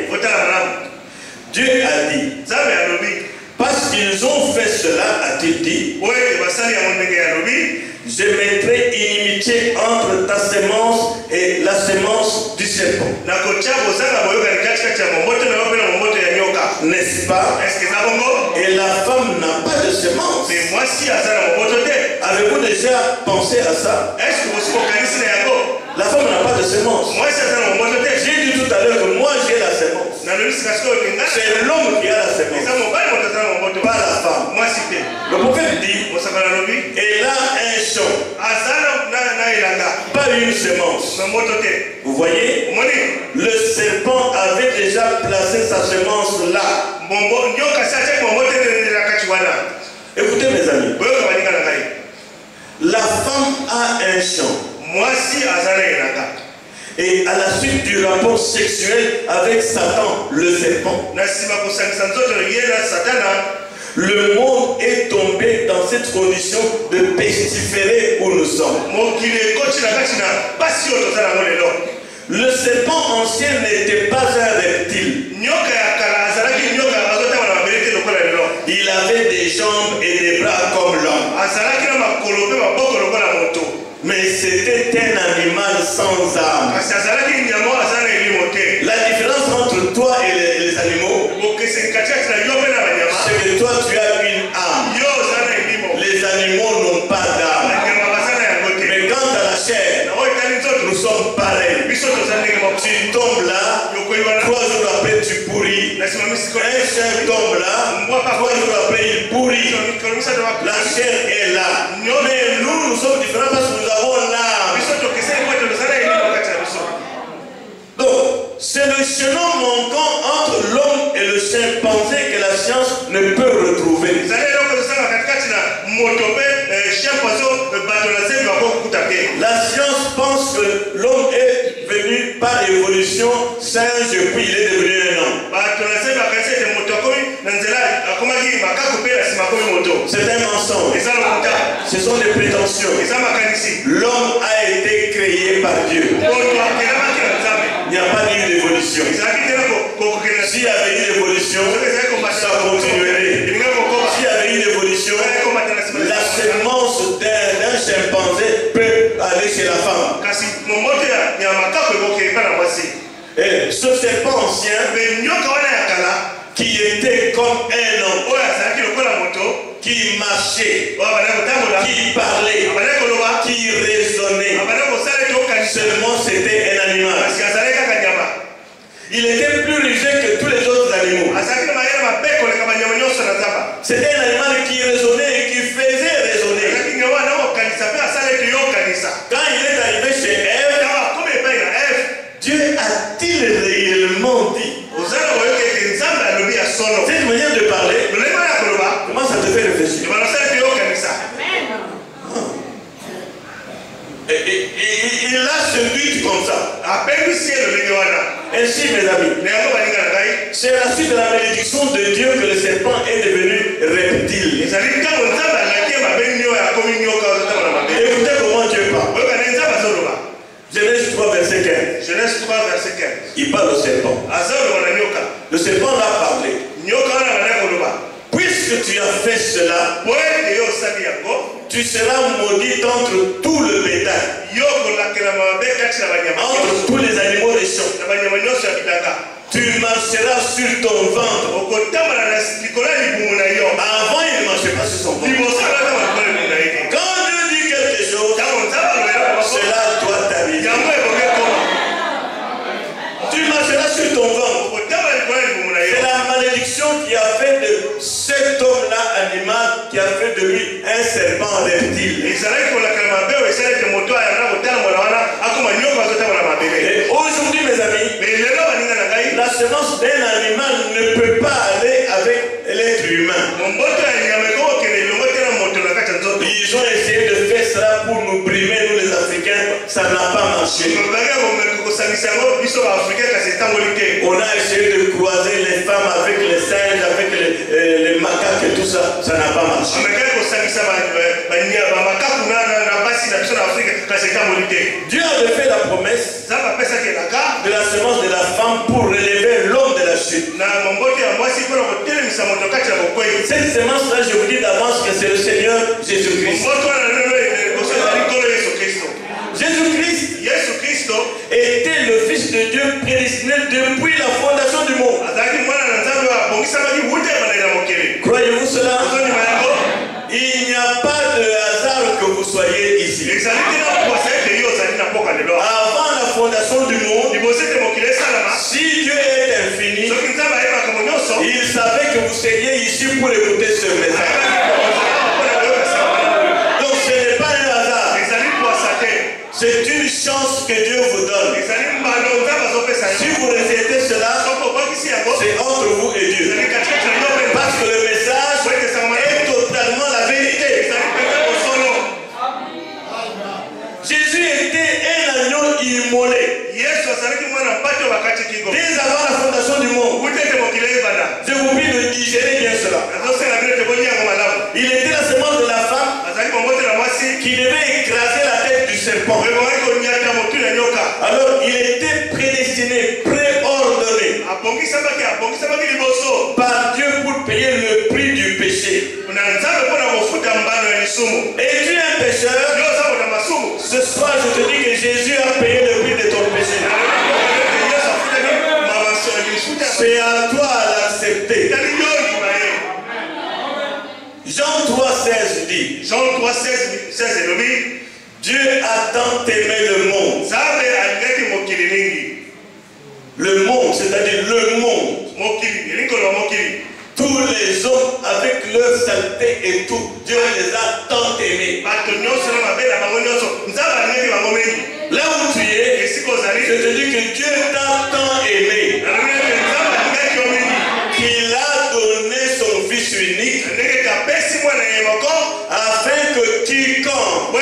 Dieu a dit, parce qu'ils ont fait cela, a-t-il dit, je mettrai inimitié entre ta sémence et la sémence du serpent. N'est-ce pas? Et la femme n'a pas de sémence. Avez-vous déjà pensé à ça? La femme n'a pas de sémence. J'ai dit tout à l'heure que moi j'ai la sémence. C'est l'homme qui a la sémence, pas la femme. Le prophète dit, elle a un champ, pas une sémence. Vous voyez, le serpent avait déjà placé sa sémence là. Écoutez mes amis, la femme a un champ. Et à la suite du rapport sexuel avec Satan, le serpent, le monde est tombé dans cette condition de pestiférer où nous sommes. Le serpent ancien n'était pas un reptile. Il avait des jambes et des bras comme l'homme. Mais c'était un animal sans âme. La différence entre toi et les animaux, c'est que toi tu as une âme. Les animaux n'ont pas d'âme. Mais quant à la chair, nous sommes pareils. Tu tombes là, 3 jours après tu pourris. Un chien tombe là, 3 jours après il pourrit. La chair est là. Mais nous sommes différents parce que nous avons l'âme. Donc, c'est le chemin manquant entre l'homme et le chimpanzé que la science ne peut retrouver. La science pense que l'homme est venu par évolution singe puis il est devenu un homme. C'est un mensonge. Ce sont des prétentions. L'homme a été créé par Dieu. Il n'y a pas eu d'évolution. S'il y avait eu d'évolution, ça continuerait. S'il y avait eu d'évolution, la sémence d'un chimpanzé peut aller chez la femme. Et ce serpent ancien qui était comme un homme, qui marchait, qui parlait, qui raisonnait, seulement c'était un animal. Il était plus léger que tous les autres animaux. C'était un animal qui raisonnait et qui faisait raisonner. Quand il est arrivé chez Ève, Dieu a-t-il réellement dit? Cette manière de parler, comment ça te fait réfléchir? Et il a séduit comme ça. Ainsi, mes amis, c'est la suite de la malédiction de Dieu que le serpent est devenu reptile. Écoutez comment Dieu parle. Genèse 3, verset 15. Il parle au serpent. Le serpent l'a parlé. Puisque tu as fait cela, tu seras maudit entre tout le bétail, entre tous les animaux des Tu marcheras sur ton ventre. Avant, il ne marchait pas sur son ventre. Quand Dieu dit quelque chose, cela doit t'arriver. Tu marcheras sur ton ventre. C'est la malédiction qui a fait de cet homme-là animal, qui a fait de lui un serpent reptile. Et aujourd'hui, mes amis, la semence d'un animal ne peut pas aller avec l'être humain. Ils ont essayé de faire cela pour nous brimer, nous les Africains, ça n'a pas marché. On a essayé de croiser les femmes avec les singes, avec les macaques et tout ça, ça n'a pas marché. Dieu avait fait la promesse de la semence de la femme pour relever l'homme de la chute. Cette semence-là, je vous dis d'avance que c'est le Seigneur Jésus-Christ. Jésus-Christ était le Fils de Dieu prédestiné depuis la fondation du monde. Croyez-vous cela? Il n'y a pas de hasard que vous soyez ici. Avant la fondation du monde, si Dieu est infini, il savait que vous seriez ici pour écouter ce message. Donc ce n'est pas un hasard. C'est une chance que Dieu vous donne. Si vous rejetez cela, c'est entre vous et Dieu. Parce que le message est totalement la vérité. Jésus était un agneau immolé. Dès avant la fondation du monde. Je vous prie de digérer bien cela. Il était la semence de la femme qui devait écraser la tête du serpent. Alors il était prédestiné, préordonné par Dieu pour payer le prix du péché. Es-tu un pécheur? Ce soir je te dis que Jésus a payé le prix de ton péché. C'est à toi à l'accepter. Jean 3,16 dit, Dieu a tant aimé le monde. Le monde, c'est-à-dire le monde. Tous les hommes avec leur saleté et tout, Dieu les a tant aimés. Là où tu es, je te dis que Dieu t'a tant aimé qu'il a donné son Fils unique afin que quiconque,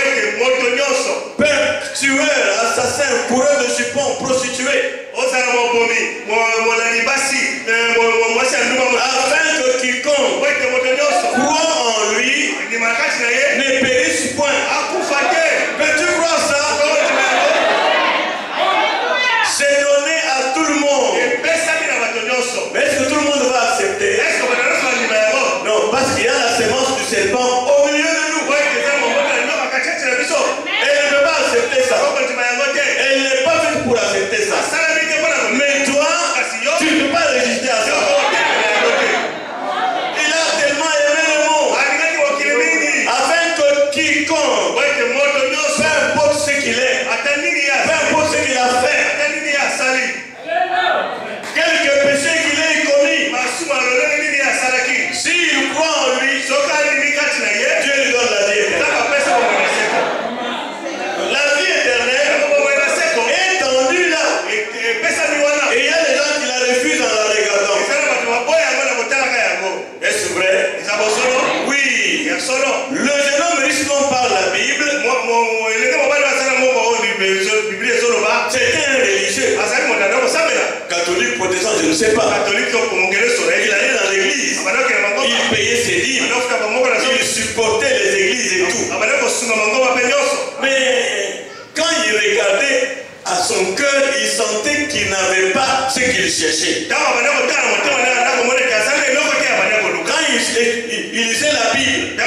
père, tueur, assassin, coureur de jupons, prostituée, afin que quiconque croit en lui ne périsse point. Peux-tu croire ça? C'est donné à tout le monde. Mais est-ce que tout le monde va accepter? Non, parce qu'il y a la semence du serpent au milieu de nous. Elle ne peut pas accepter ça. Elle n'est pas faite pour accepter ça. Mais toi, tu ne peux pas résister à ça. Il a tellement aimé le monde afin que quiconque, peu importe ce qu'il est, peu importe ce qu'il a fait, quelque péché qu'il ait commis, s'il croit en lui, Dieu lui donne la vie éternelle. La vie éternelle est tendue là. Et il y a des gens qui la refusent en la regardant. Est-ce vrai? Oui. Le jeune homme riche dont parle la Bible, c'était un religieux. Catholique, protestant, je ne sais pas. Il allait dans l'église. Il payait ses dîmes. Il supportait les églises et tout. Mais quand il regardait à son cœur, il sentait qu'il n'avait pas ce qu'il cherchait. Quand il lisait la Bible,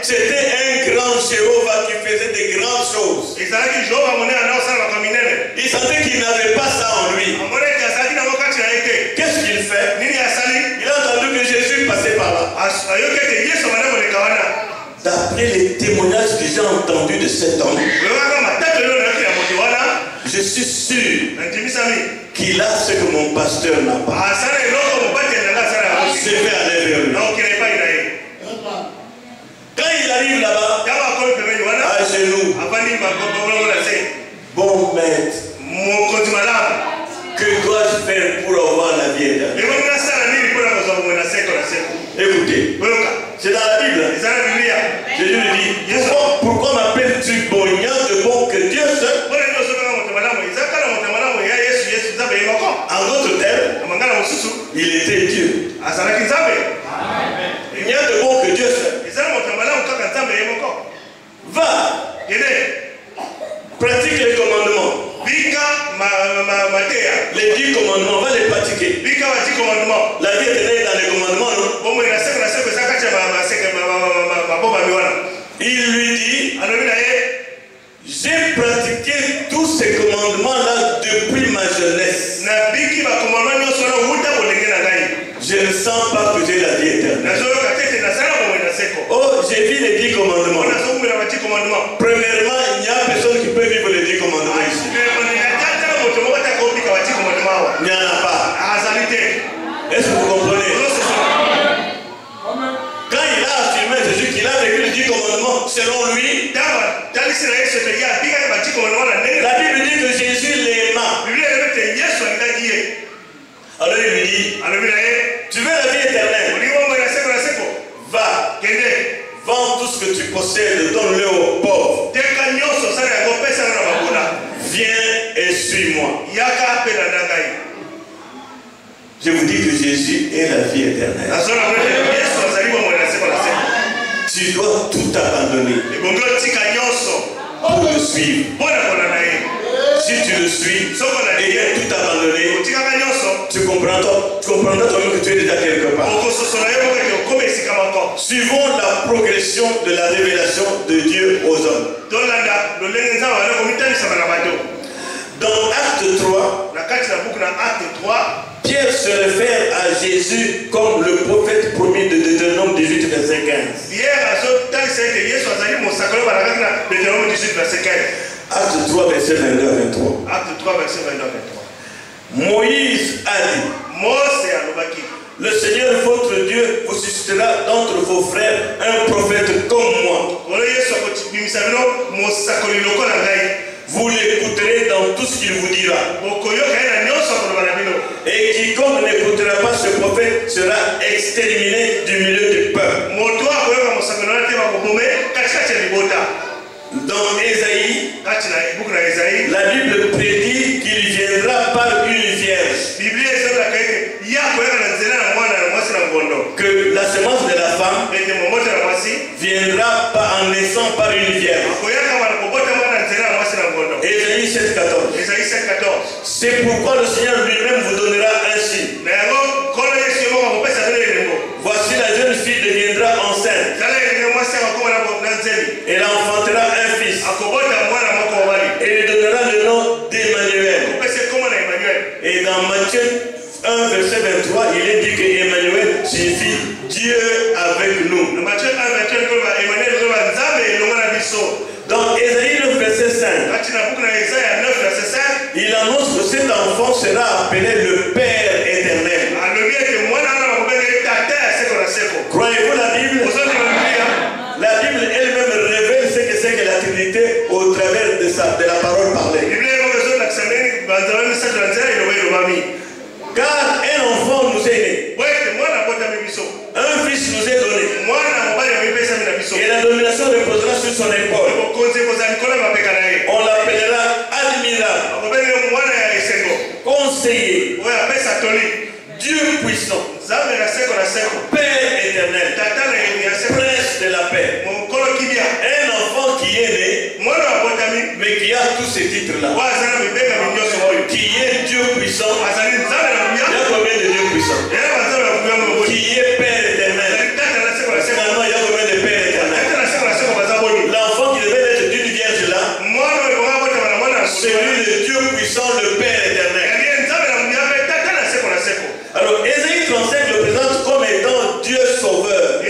c'était un grand Jéhovah qui faisait des grandes choses. Il sentait qu'il n'avait pas ça en lui. D'après les témoignages que j'ai entendus de cet homme, je suis sûr qu'il a ce que mon pasteur n'a pas. Je vais aller vers lui. Quand il arrive là-bas, à genoux, bon maître, que dois-je faire pour avoir la vie éternelle? Écoutez, c'est dans la Bible. Jésus lui dit, pourquoi m'appelles-tu bon? Il n'y a de bon que Dieu seul. En d'autres termes, il était Dieu. Il n'y a de bon que Dieu seul. Va, pratique les commandements. Les 10 commandements, va les pratiquer. La vie éternelle est dans les commandements, non? Il lui dit, j'ai pratiqué tous ces commandements-là depuis ma jeunesse. Je ne sens pas que j'ai la vie éternelle. Oh, j'ai vu les 10 commandements. Premièrement, il n'y a personne qui peut vivre les 10 commandements ici. Il n'y en a pas. Est-ce que vous comprenez? Quand il a affirmé Jésus qu'il a vécu les 10 commandements, selon lui, la Bible dit que Jésus l'aima. Alors il lui dit, tu veux la vie éternelle? Va, vends tout ce que tu possèdes, donne-le aux pauvres. Viens et suis-moi. Je vous dis que Jésus est la vie éternelle. Tu dois tout abandonner pour le suivre. Si tu le suis et tout abandonné, tu comprendras toi-même que tu es déjà quelque part. Suivons la progression de la révélation de Dieu aux hommes. Dans Acte 3, Pierre se réfère à Jésus comme le prophète promis de Deutéronome 18, verset 15. Acte 3, verset 22 à 23. Moïse a dit, le Seigneur votre Dieu vous suscitera d'entre vos frères un prophète comme moi. Vous l'écouterez dans tout ce qu'il vous dira. Et quiconque n'écoutera pas ce prophète sera exterminé du milieu du peuple. Dans Ésaïe, la Bible prédit qu'il viendra par une vierge. Que la semence de la femme viendra en naissant par une vierge. Ésaïe 7,14. C'est pourquoi le Seigneur lui-même vous donnera un signe. Voici la jeune fille deviendra enceinte. Elle enfantera un fils. Et lui donnera le nom d'Emmanuel. Et dans Matthieu 1, verset 23, il est dit que Emmanuel signifie Dieu avec nous. Dans Ésaïe 9, verset 5, il annonce que cet enfant sera appelé le Père éternel. Croyez-vous la Bible? La Bible elle-même révèle ce que c'est que la Trinité au travers de la parole parlée. Car un enfant nous est né. Un fils nous est donné. Et la domination reposera sur son épaule. On l'appellera admirable, conseiller, Dieu puissant, Père éternel, Prince de la paix. Un enfant qui est né, mais qui a tous ces titres-là, qui est Dieu puissant. Il y a combien de Dieu puissants? Qui est Père éternel. Finalement, il y a combien de Père éternel? L'enfant qui devait être d'une vierge là, c'est lui le Dieu puissant, le Père éternel. Alors, Ésaïe 35 le présente comme étant Dieu sauveur.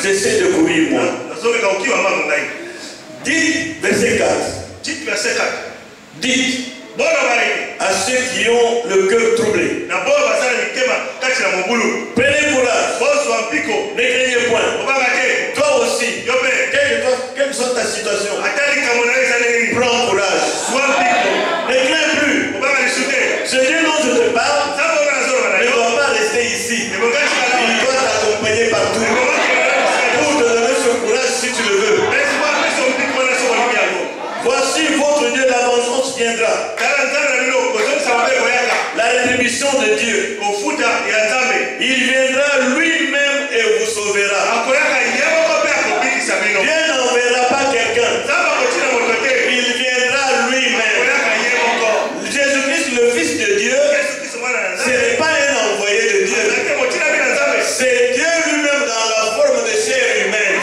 J'essaie de courir moi. Dites verset 4. Dites verset 4. Dites à ceux qui ont le cœur troublé. Prenez courage. Ne craignez point. Toi aussi, quelle que soit ta situation, prends courage. Ne crains plus. Ce Dieu dont je te parle ne doit pas rester ici. Il doit t'accompagner partout pour te donner ce courage si tu le veux. Voici votre Dieu, la vengeance viendra. La rétribution de Dieu. Il viendra lui-même et vous sauvera. Dieu n'enverra pas quelqu'un. Il viendra lui-même. Jésus-Christ, le Fils de Dieu, ce n'est pas un envoyé de Dieu. C'est Dieu lui-même dans la forme de chair humaine.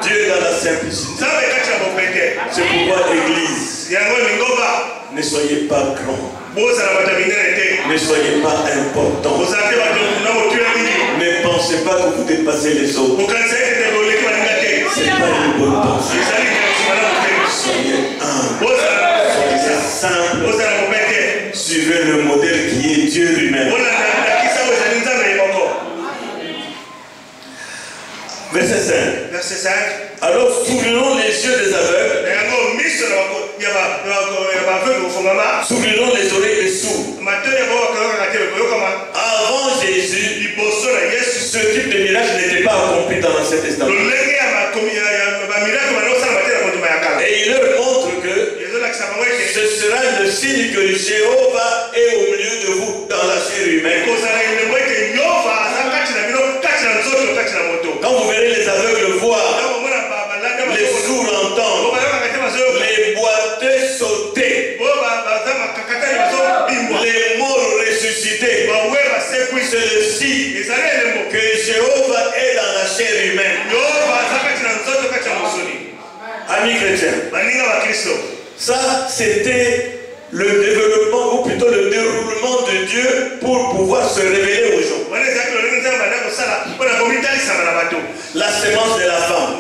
Dieu est dans la simplicité. C'est pourquoi l'Église, ne soyez pas grand. Ne soyez pas important. Ne pensez pas que vous dépassez les autres. Ce n'est pas une bonne pensée. Soyez humble. Soyez simple. Suivez le modèle qui est Dieu lui-même. Verset 5. Verset 5. Alors s'ouvriront les yeux des aveugles. S'ouvriront les oreilles des sourds. Avant Jésus, ce type de miracle n'était pas accompli dans l'Ancien Testament. Et il leur montre que ce sera le signe que Jéhovah est au milieu de vous dans la chair humaine. Quand vous verrez les aveugles voir, les sourds entendre, les boiteux sauter, les morts ressusciter, c'est le signe que Jéhovah est dans la chair humaine. Amis chrétiens, ça c'était le développement ou plutôt le déroulement de Dieu pour pouvoir se révéler aux gens. La sémence de la femme.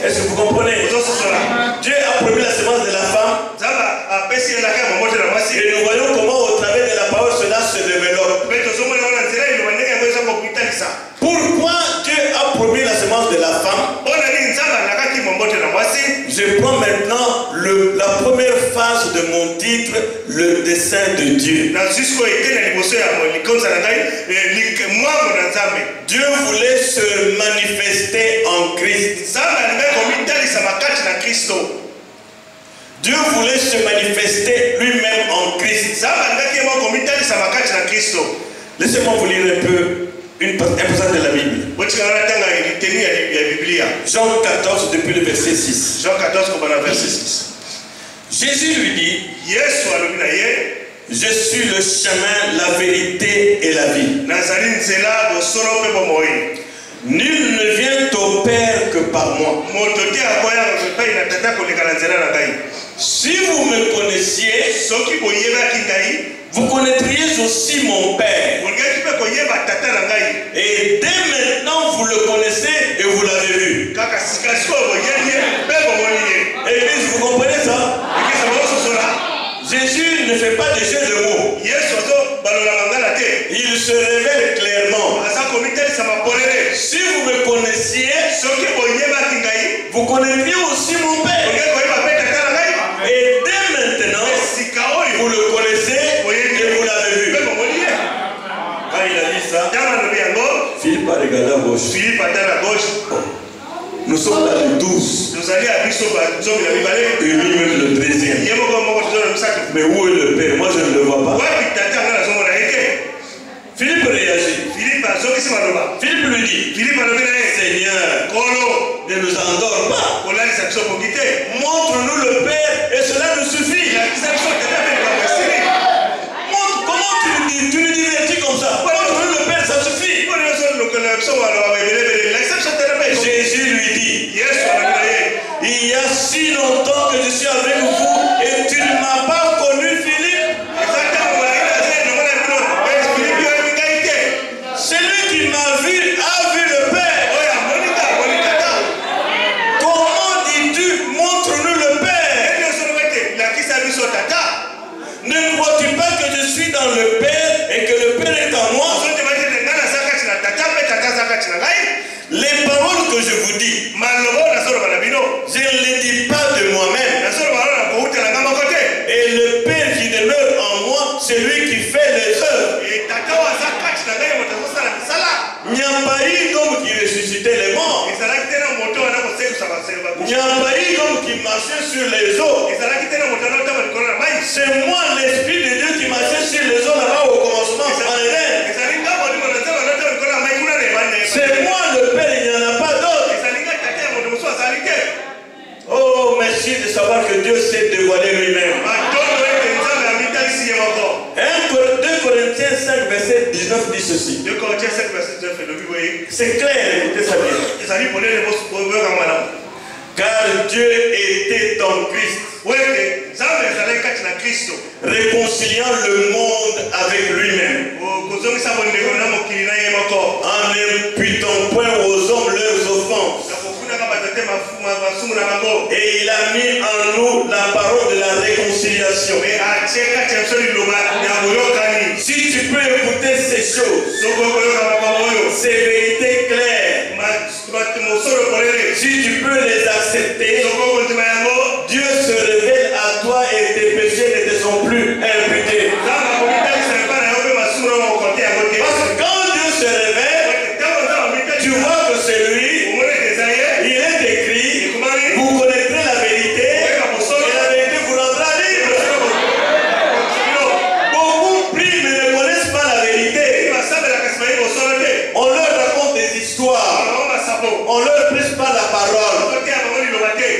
Est-ce que vous comprenez? Dieu a promis la sémence de la femme. Et nous voyons comment au travers de la parole cela se développe. Pourquoi Dieu a promis la sémence de la femme? Je prends maintenant la première phase de mon titre, le dessein de Dieu. Dieu voulait se manifester en Christ. Dieu voulait se manifester lui-même en Christ. Laissez-moi vous lire un peu un passage de la Bible. Jean 14 depuis le verset 6. Jean 14 verset 6. Jésus lui dit, je suis le chemin, la vérité et la vie. Nul ne vient au Père que par moi. Si vous me connaissiez, vous connaîtriez aussi mon Père. Et dès maintenant, vous le connaissez et vous l'avez vu. Église, vous comprenez ça? Jésus ne fait pas de jeu de mots. Il se révèle clairement. Si vous me connaissiez, vous connaîtriez aussi mon Père. Et dès maintenant, vous le connaissez et vous l'avez vu. Quand il a dit ça, Philippe a regardé à gauche. Nous sommes dans le 12. Et lui-même le 13e. Mais où est le Père? Moi je ne le vois pas. Philippe réagit. Philippe lui dit, Seigneur, ne nous endors pas. Montre-nous le Père et cela nous suffit. Comment tu nous divertis comme ça? Montre-nous le Père, ça suffit. Jésus lui dit, il y a si longtemps que je suis avec vous et tu ne m'as pas connu, Philippe. que je vous dis, je ne les dis pas de moi-même. Et le Père qui demeure en moi, c'est lui qui fait les œuvres. Il n'y a pas eu d'homme qui ressuscitait les morts. Il n'y a pas eu d'homme qui marchait sur les eaux. C'est moi, l'Esprit de Dieu, qui marchait sur les eaux là-bas au commencement, en Éden. C'est moi le Père, il n'y en a pas d'autre. Oh, merci de savoir que Dieu s'est dévoilé lui-même. 2 Corinthiens 5, verset 19 dit ceci. 2 Corinthiens 5, verset 19, c'est clair, écoutez ça bien. Car Dieu était en Christ, réconciliant le monde avec lui-même, en n'imputant point aux hommes leurs offenses. Et il a mis en nous la parole de la réconciliation. Si tu peux écouter ces choses, ces vérités claires, si tu peux les accepter, Dieu se révèle à toi et tes péchés ne te sont plus imputés. Parce que quand Dieu se révèle, tu vois que c'est lui. Il est écrit, vous connaîtrez la vérité et la vérité vous rendra libre. Beaucoup prient mais ne connaissent pas la vérité. On leur raconte des histoires. On leur prêche pas la parole.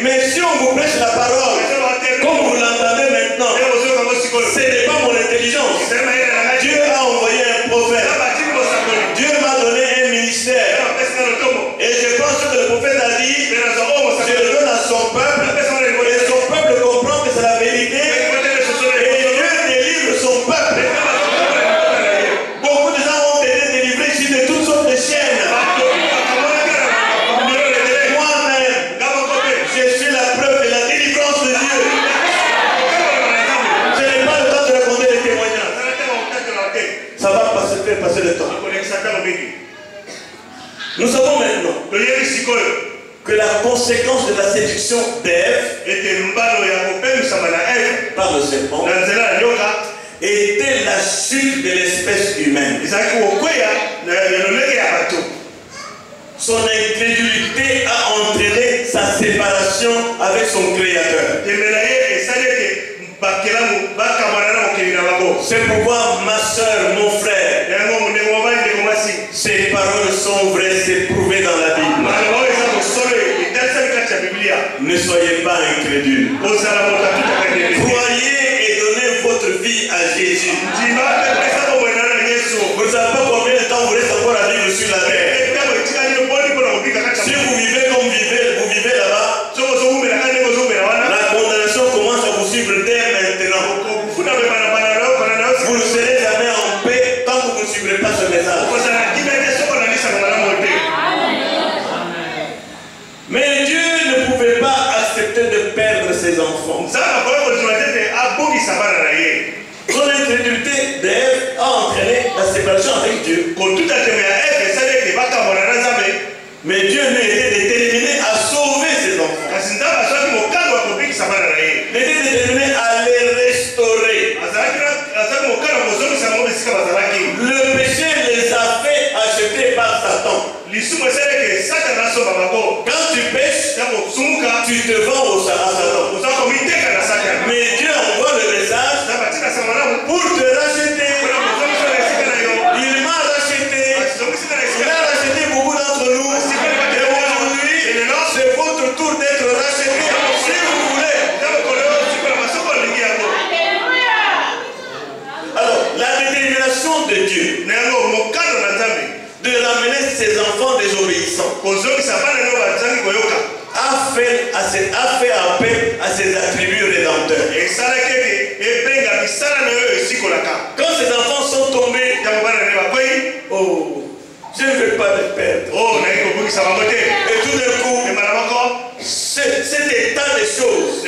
Mais si on vous prêche la parole, comme vous l'entendez maintenant, ce n'est pas mon intelligence. Dieu a envoyé un prophète. Dieu m'a donné un ministère. Et je pense que le prophète a dit, je le donne à son peuple. Et son peuple comprend que c'est la vérité. Et Dieu délivre son peuple. Beaucoup de gens ont été délivrés ici de toutes sortes de chaînes. Moi-même, je suis la preuve de la délivrance de Dieu. Ce n'est pas le temps de raconter les témoignages. Ça va faire passer le temps. Nous savons maintenant que la conséquence de la séduction d'Ève par le serpent était la chute de l'espèce humaine. Son incrédulité a entraîné sa séparation avec son Créateur. C'est pourquoi ma soeur, mon frère, ces paroles sont vraies, c'est prouvé dans la Bible. Ne soyez pas incrédules. Croyez et donnez votre vie à Jésus. Vous ne savez pas combien de temps vous restez encore à vivre sur la terre. Si vous vivez comme vous vivez là-bas, la condamnation commence à vous suivre dès maintenant. Vous ne serez jamais en paix tant que vous ne suivrez pas ce message. Mais Dieu ne pouvait pas accepter de perdre ses enfants. Son incrédulité d'Ève a entraîné la séparation avec Dieu. Mais Dieu lui était déterminé à sauver ses enfants. Il était déterminé à les restaurer. Le péché les a fait acheter par Satan. Quand tu pêches, tu te vends au Satan. Mais Dieu envoie le message pour te racheter. Il m'a racheté. Il a racheté beaucoup d'entre nous. Et aujourd'hui, c'est votre tour d'être racheté si vous voulez. Alors, la détermination de Dieu de ramener ses enfants désobéissants a fait appel à ses attributs rédempteurs. Quand ces enfants sont tombés, oh, je ne veux pas les perdre. Et tout d'un coup, cet état de choses a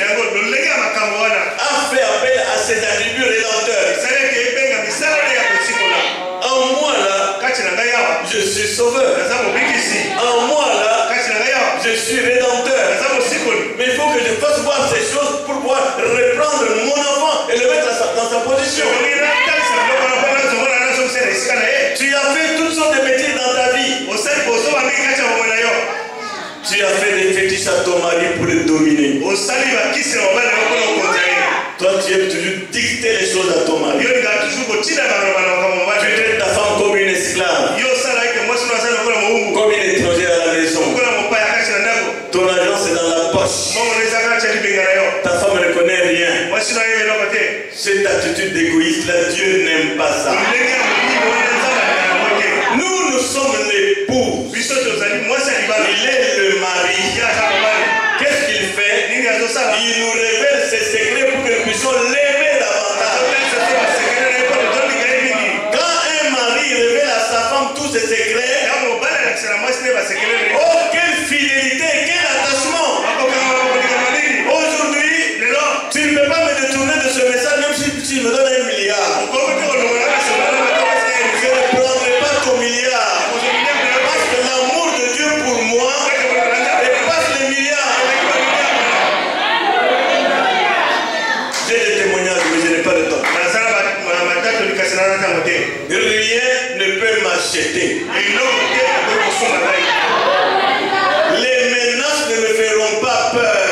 fait appel à ses attributs rédempteurs. En moi là, je suis sauveur. En moi là, je suis rédempteur. Mais il faut que je fasse voir ces choses pour pouvoir reprendre mon enfant et le mettre dans sa position. Tu as fait toutes sortes de métiers dans ta vie. Tu as fait des fétiches à ton mari pour le dominer. Toi, tu aimes toujours dicter les choses à ton mari. Tu traites ta femme comme une esclave, comme une étrangère à la maison. Ton argent c'est dans la poche. Ta femme ne connaît rien. Cette attitude d'égoïste là, Dieu n'aime pas ça. Nous sommes l'époux. Il est le mari. Qu'est-ce qu'il fait? Il nous révèle ses secrets pour que nous puissions l'aimer davantage. Quand un mari révèle à sa femme tous ses secrets, oh quelle fidélité, quel attachement. Aujourd'hui, tu ne peux pas me détourner de ce message même si tu me donnes 1 milliard. Je ne prendrai pas ton milliard. Parce que l'amour de Dieu pour moi dépasse les milliards. J'ai des témoignages, mais je n'ai pas de temps. Rien ne peut m'acheter. Les menaces ne me feront pas peur.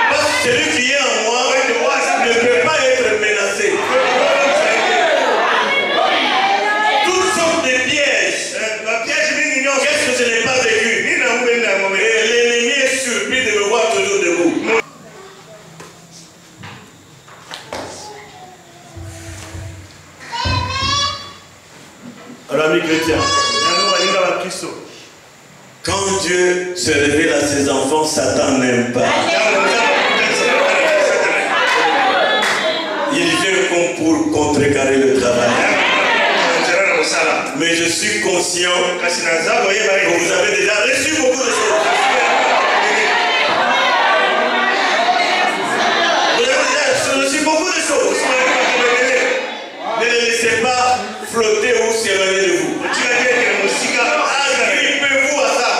Parce que celui qui est en moi ne peut pas être menacé. Toutes sortes de pièges. Qu'est-ce que je n'ai pas vécu? Et l'ennemi est surpris de me voir toujours debout. Alors, amis chrétiens, quand Dieu se révèle à ses enfants, Satan n'aime pas. Il vient comme pour contrecarrer le travail. Mais je suis conscient que vous avez déjà reçu beaucoup de choses. Vous avez déjà reçu beaucoup de choses. Ne les laissez pas flotter ou s'éloigner de vous. Agrippez-vous à ça.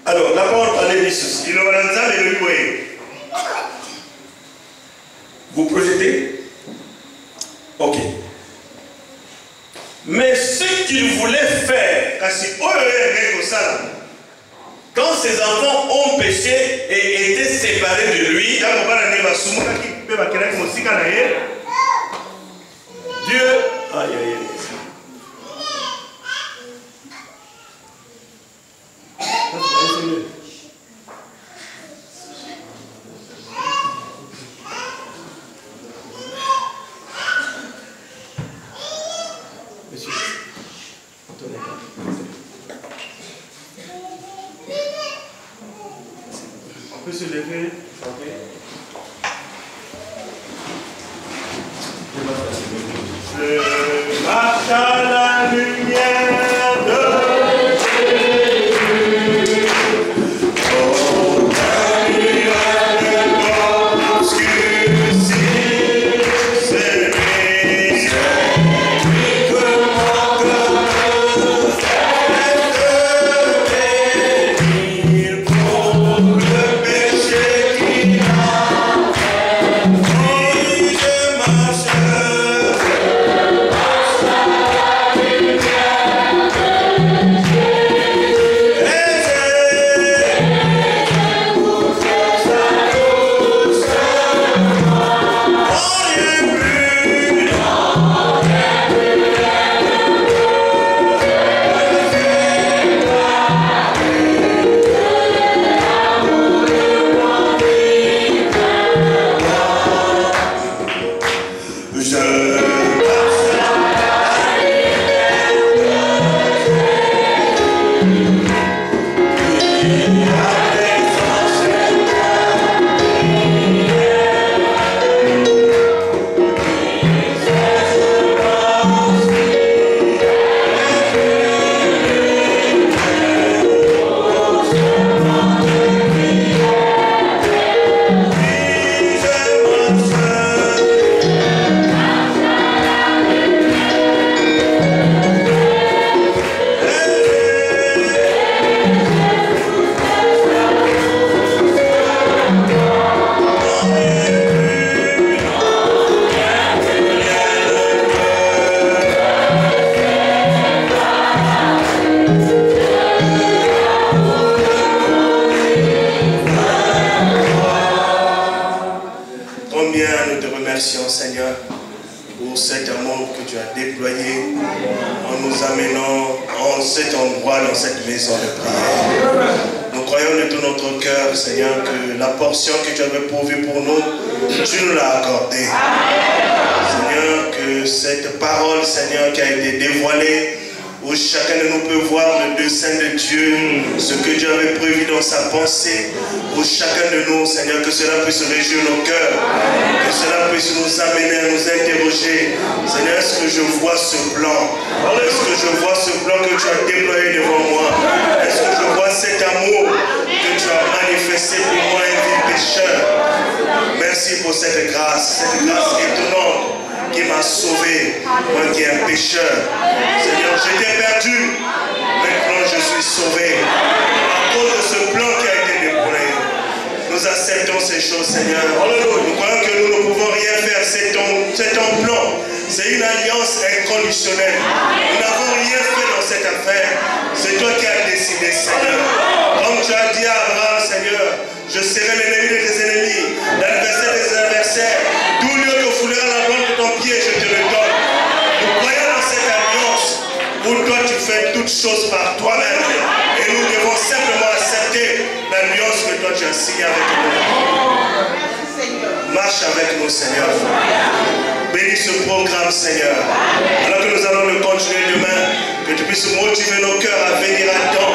Alors, la parole parlait de ceci. Vous projetez? Ok. Mais ce qu'il voulait faire, quand ses enfants ont péché et étaient séparés de lui, Dieu, aïe aïe aïe. Monsieur, on peut se lever. Je marche à la lumière de Jésus. Oh, la lumière de l'obscurité, c'est lui que mon cœur fait venir pour le péché qui amour que tu as déployé en nous amenant en cet endroit, dans cette maison de prière. Nous croyons de tout notre cœur, Seigneur, que la portion que tu avais pourvue pour nous, tu nous l'as accordée. Seigneur, que cette parole, Seigneur, qui a été dévoilée, où chacun de nous peut voir le dessein de Dieu, ce que Dieu avait prévu dans sa pensée, où chacun de nous, Seigneur, que cela puisse réjouir nos cœurs, que cela puisse nous amener à nous interroger. Seigneur, est-ce que je vois ce plan? Est-ce que je vois ce plan que tu as déployé devant moi? Est-ce que je vois cet amour que tu as manifesté pour moi, un vil pécheur? Merci pour cette grâce étonnante qui m'a sauvé, moi qui est un pécheur. Seigneur, j'étais perdu, maintenant je suis sauvé. À cause de ce plan qui a été déployé, nous acceptons ces choses, Seigneur. Nous croyons que nous ne pouvons rien faire, c'est ton plan. C'est une alliance inconditionnelle. Nous n'avons rien fait dans cette affaire. C'est toi qui as décidé, Seigneur. Comme tu as dit à Abraham, Seigneur, je serai l'ennemi de tes ennemis, l'adversaire des adversaires. Tout lieu que foulera la plante de ton pied, je te le donne. Nous croyons dans cette alliance où toi tu fais toutes choses par toi-même. Et nous devons simplement accepter l'alliance que toi tu as signée avec nous. Marche avec nous, Seigneur. Bénis ce programme, Seigneur. Alors que nous allons le continuer demain, que tu puisses motiver nos cœurs à venir à temps,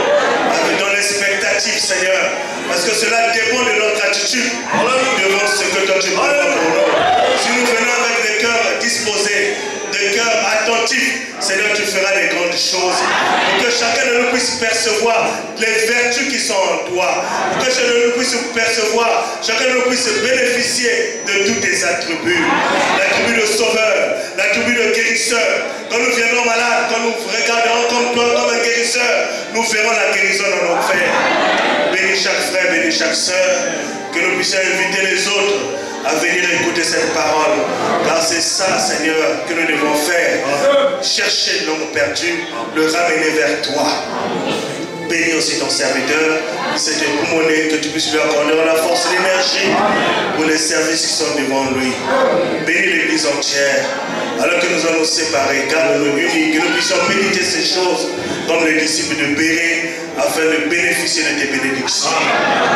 dans l'expectative, Seigneur. Parce que cela dépend de notre attitude devant ce que toi tu prépares pour nous. Si nous venons avec des cœurs disposés, des cœurs attentifs, Seigneur, tu feras des grandes choses. Pour que chacun de nous puisse percevoir les vertus qui sont en toi. Pour que chacun de nous puisse percevoir, chacun de nous puisse bénéficier de tous tes attributs. L'attribut de sauveur, l'attribut de guérisseur. Quand nous viendrons malades, quand nous regarderons comme toi, comme un guérisseur, nous verrons la guérison dans nos frères. Bénis chaque frère, bénis chaque soeur, que nous puissions inviter les autres à venir écouter cette parole. Car c'est ça, Seigneur, que nous devons faire. Chercher l'homme perdu, le ramener vers toi. Bénis aussi ton serviteur, qui s'est époumoné, que tu puisses lui accorder la force et l'énergie pour les services qui sont devant lui. Bénis l'église entière. Alors que nous allons nous séparer, garde-nous unis, que nous puissions méditer ces choses comme les disciples de Béret, afin de bénéficier de tes bénédictions.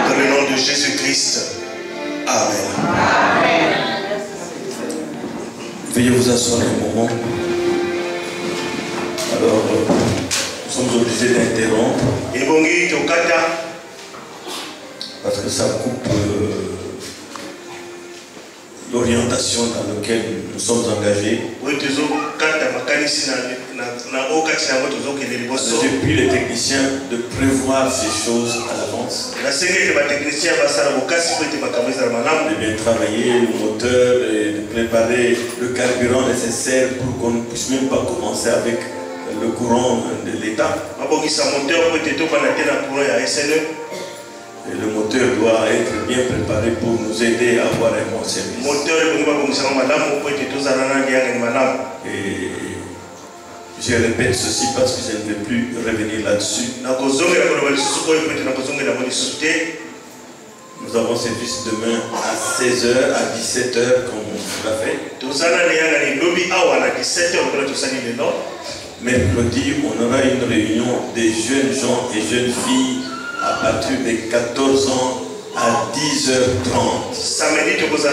Dans le nom de Jésus-Christ. Amen. Amen. Veuillez vous asseoir un moment. Alors, nous sommes obligés d'interrompre. Parce que ça coupe l'orientation dans laquelle nous sommes engagés. Depuis les techniciens de prévoir ces choses à l'avance. De bien travailler le moteur et de préparer le carburant nécessaire pour qu'on ne puisse même pas commencer avec le courant de l'État. Et le moteur doit être bien préparé pour nous aider à avoir un bon service. Et je répète ceci parce que je ne vais plus revenir là-dessus. Nous avons service demain à 16h, à 17h, comme on l'a fait. Mercredi, on aura une réunion des jeunes gens et jeunes filles à partir de 14 ans à 10h30. Samedi, tu vas à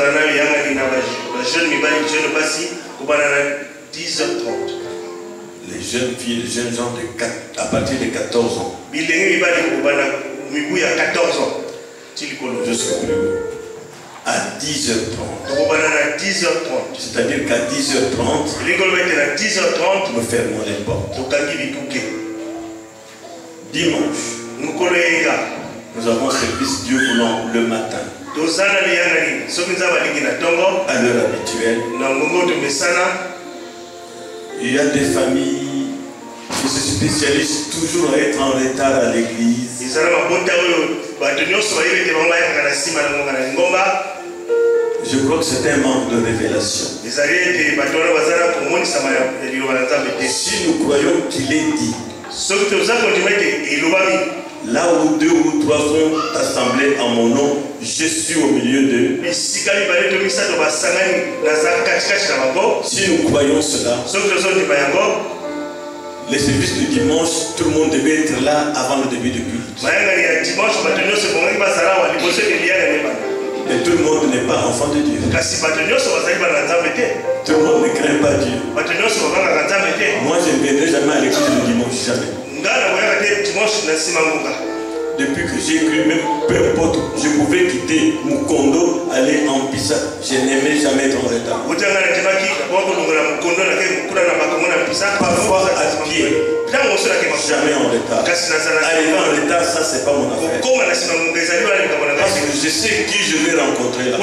les jeunes filles, les jeunes gens à partir de 14 ans. Jusqu'au plus haut. À 10h30. C'est-à-dire qu'à 10h30, nous fermons les portes. Dimanche, nous avons service Dieu voulant le matin. À l'heure habituelle. Il y a des familles qui se spécialisent toujours à être en retard à l'église. Je crois que c'est un manque de révélation. Si nous croyons qu'il est dit, Là où 2 ou 3 sont assemblés en mon nom, je suis au milieu d'eux. Si nous croyons cela, les services du dimanche, tout le monde devait être là avant le début du culte. Et tout le monde n'est pas enfant de Dieu. Tout le monde ne craint pas Dieu. Moi, je ne viendrai jamais à l'église le dimanche, jamais. Depuis que j'ai cru, même peu importe, je pouvais quitter Mukondo, aller en Pisa. Je n'aimais jamais être en retard. Parfois à pied, jamais en retard. Arriver en retard, ça c'est pas mon affaire. Parce que je sais qui je vais rencontrer là.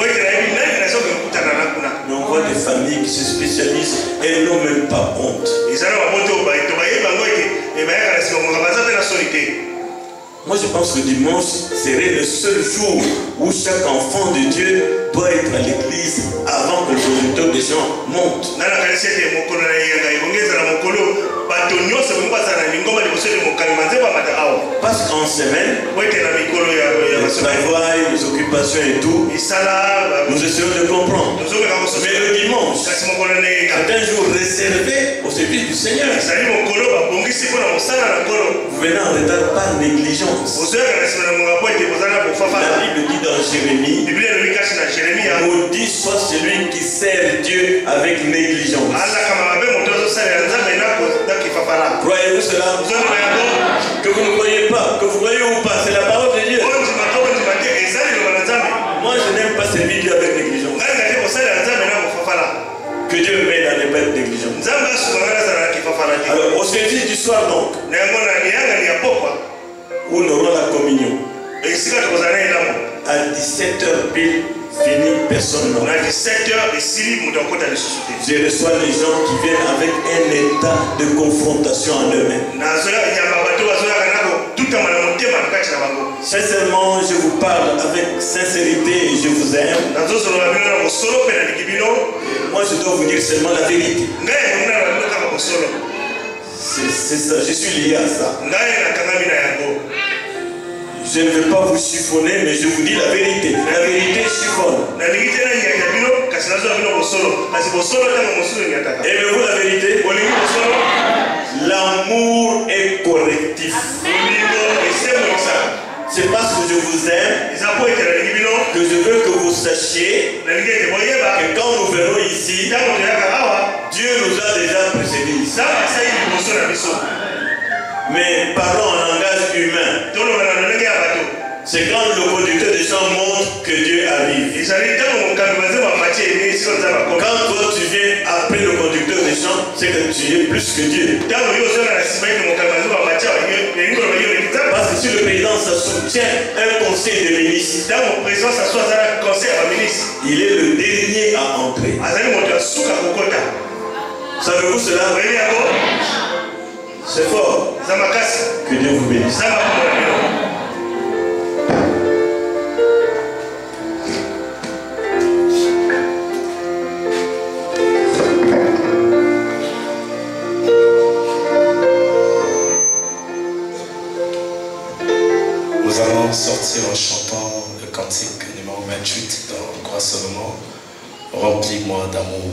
Mais on voit des familles qui se spécialisent et n'ont même pas honte. Moi je pense que dimanche serait le seul jour où chaque enfant de Dieu doit être à l'église avant que le conducteur des gens monte. Parce qu'en semaine, le travail, les occupations et tout, nous essayons de comprendre. Mais le dimanche, c'est un jour réservé au service du Seigneur. Vous venez en retard par négligence. La Bible dit dans Jérémie, maudit soit celui qui sert Dieu avec négligence. Croyez-vous cela? Que vous ne croyez pas, que vous croyez ou pas, c'est la parole de Dieu. Moi je n'aime pas servir Dieu avec négligence. Que Dieu m'aide à ne pas être négligent. Alors au service du soir donc, où nous aurons la communion, à 17h pile, fini, personne ne. Je reçois les gens qui viennent avec un état de confrontation en eux-mêmes. Sincèrement, je vous parle avec sincérité et je vous aime. Moi, je dois vous dire seulement la vérité. C'est ça, je suis lié à ça. Je ne veux pas vous chiffonner, mais je vous dis la vérité. La vérité chiffonne. Aimez-vous la vérité? L'amour est correctif. C'est parce que je vous aime que je veux que vous sachiez que quand nous verrons ici, Dieu nous a déjà précédés ici. Mais parlons en langage humain. C'est quand le conducteur des gens montre que Dieu arrive. Quand toi tu viens après le conducteur des gens, c'est que tu es plus que Dieu. Parce que si le président soutient un conseil de ministres, il est le dernier à entrer. Savez-vous cela? C'est fort. Que Dieu vous bénisse. Nous allons sortir en chantant le cantique numéro 28 dans Croix Salomon. Remplis-moi d'amour.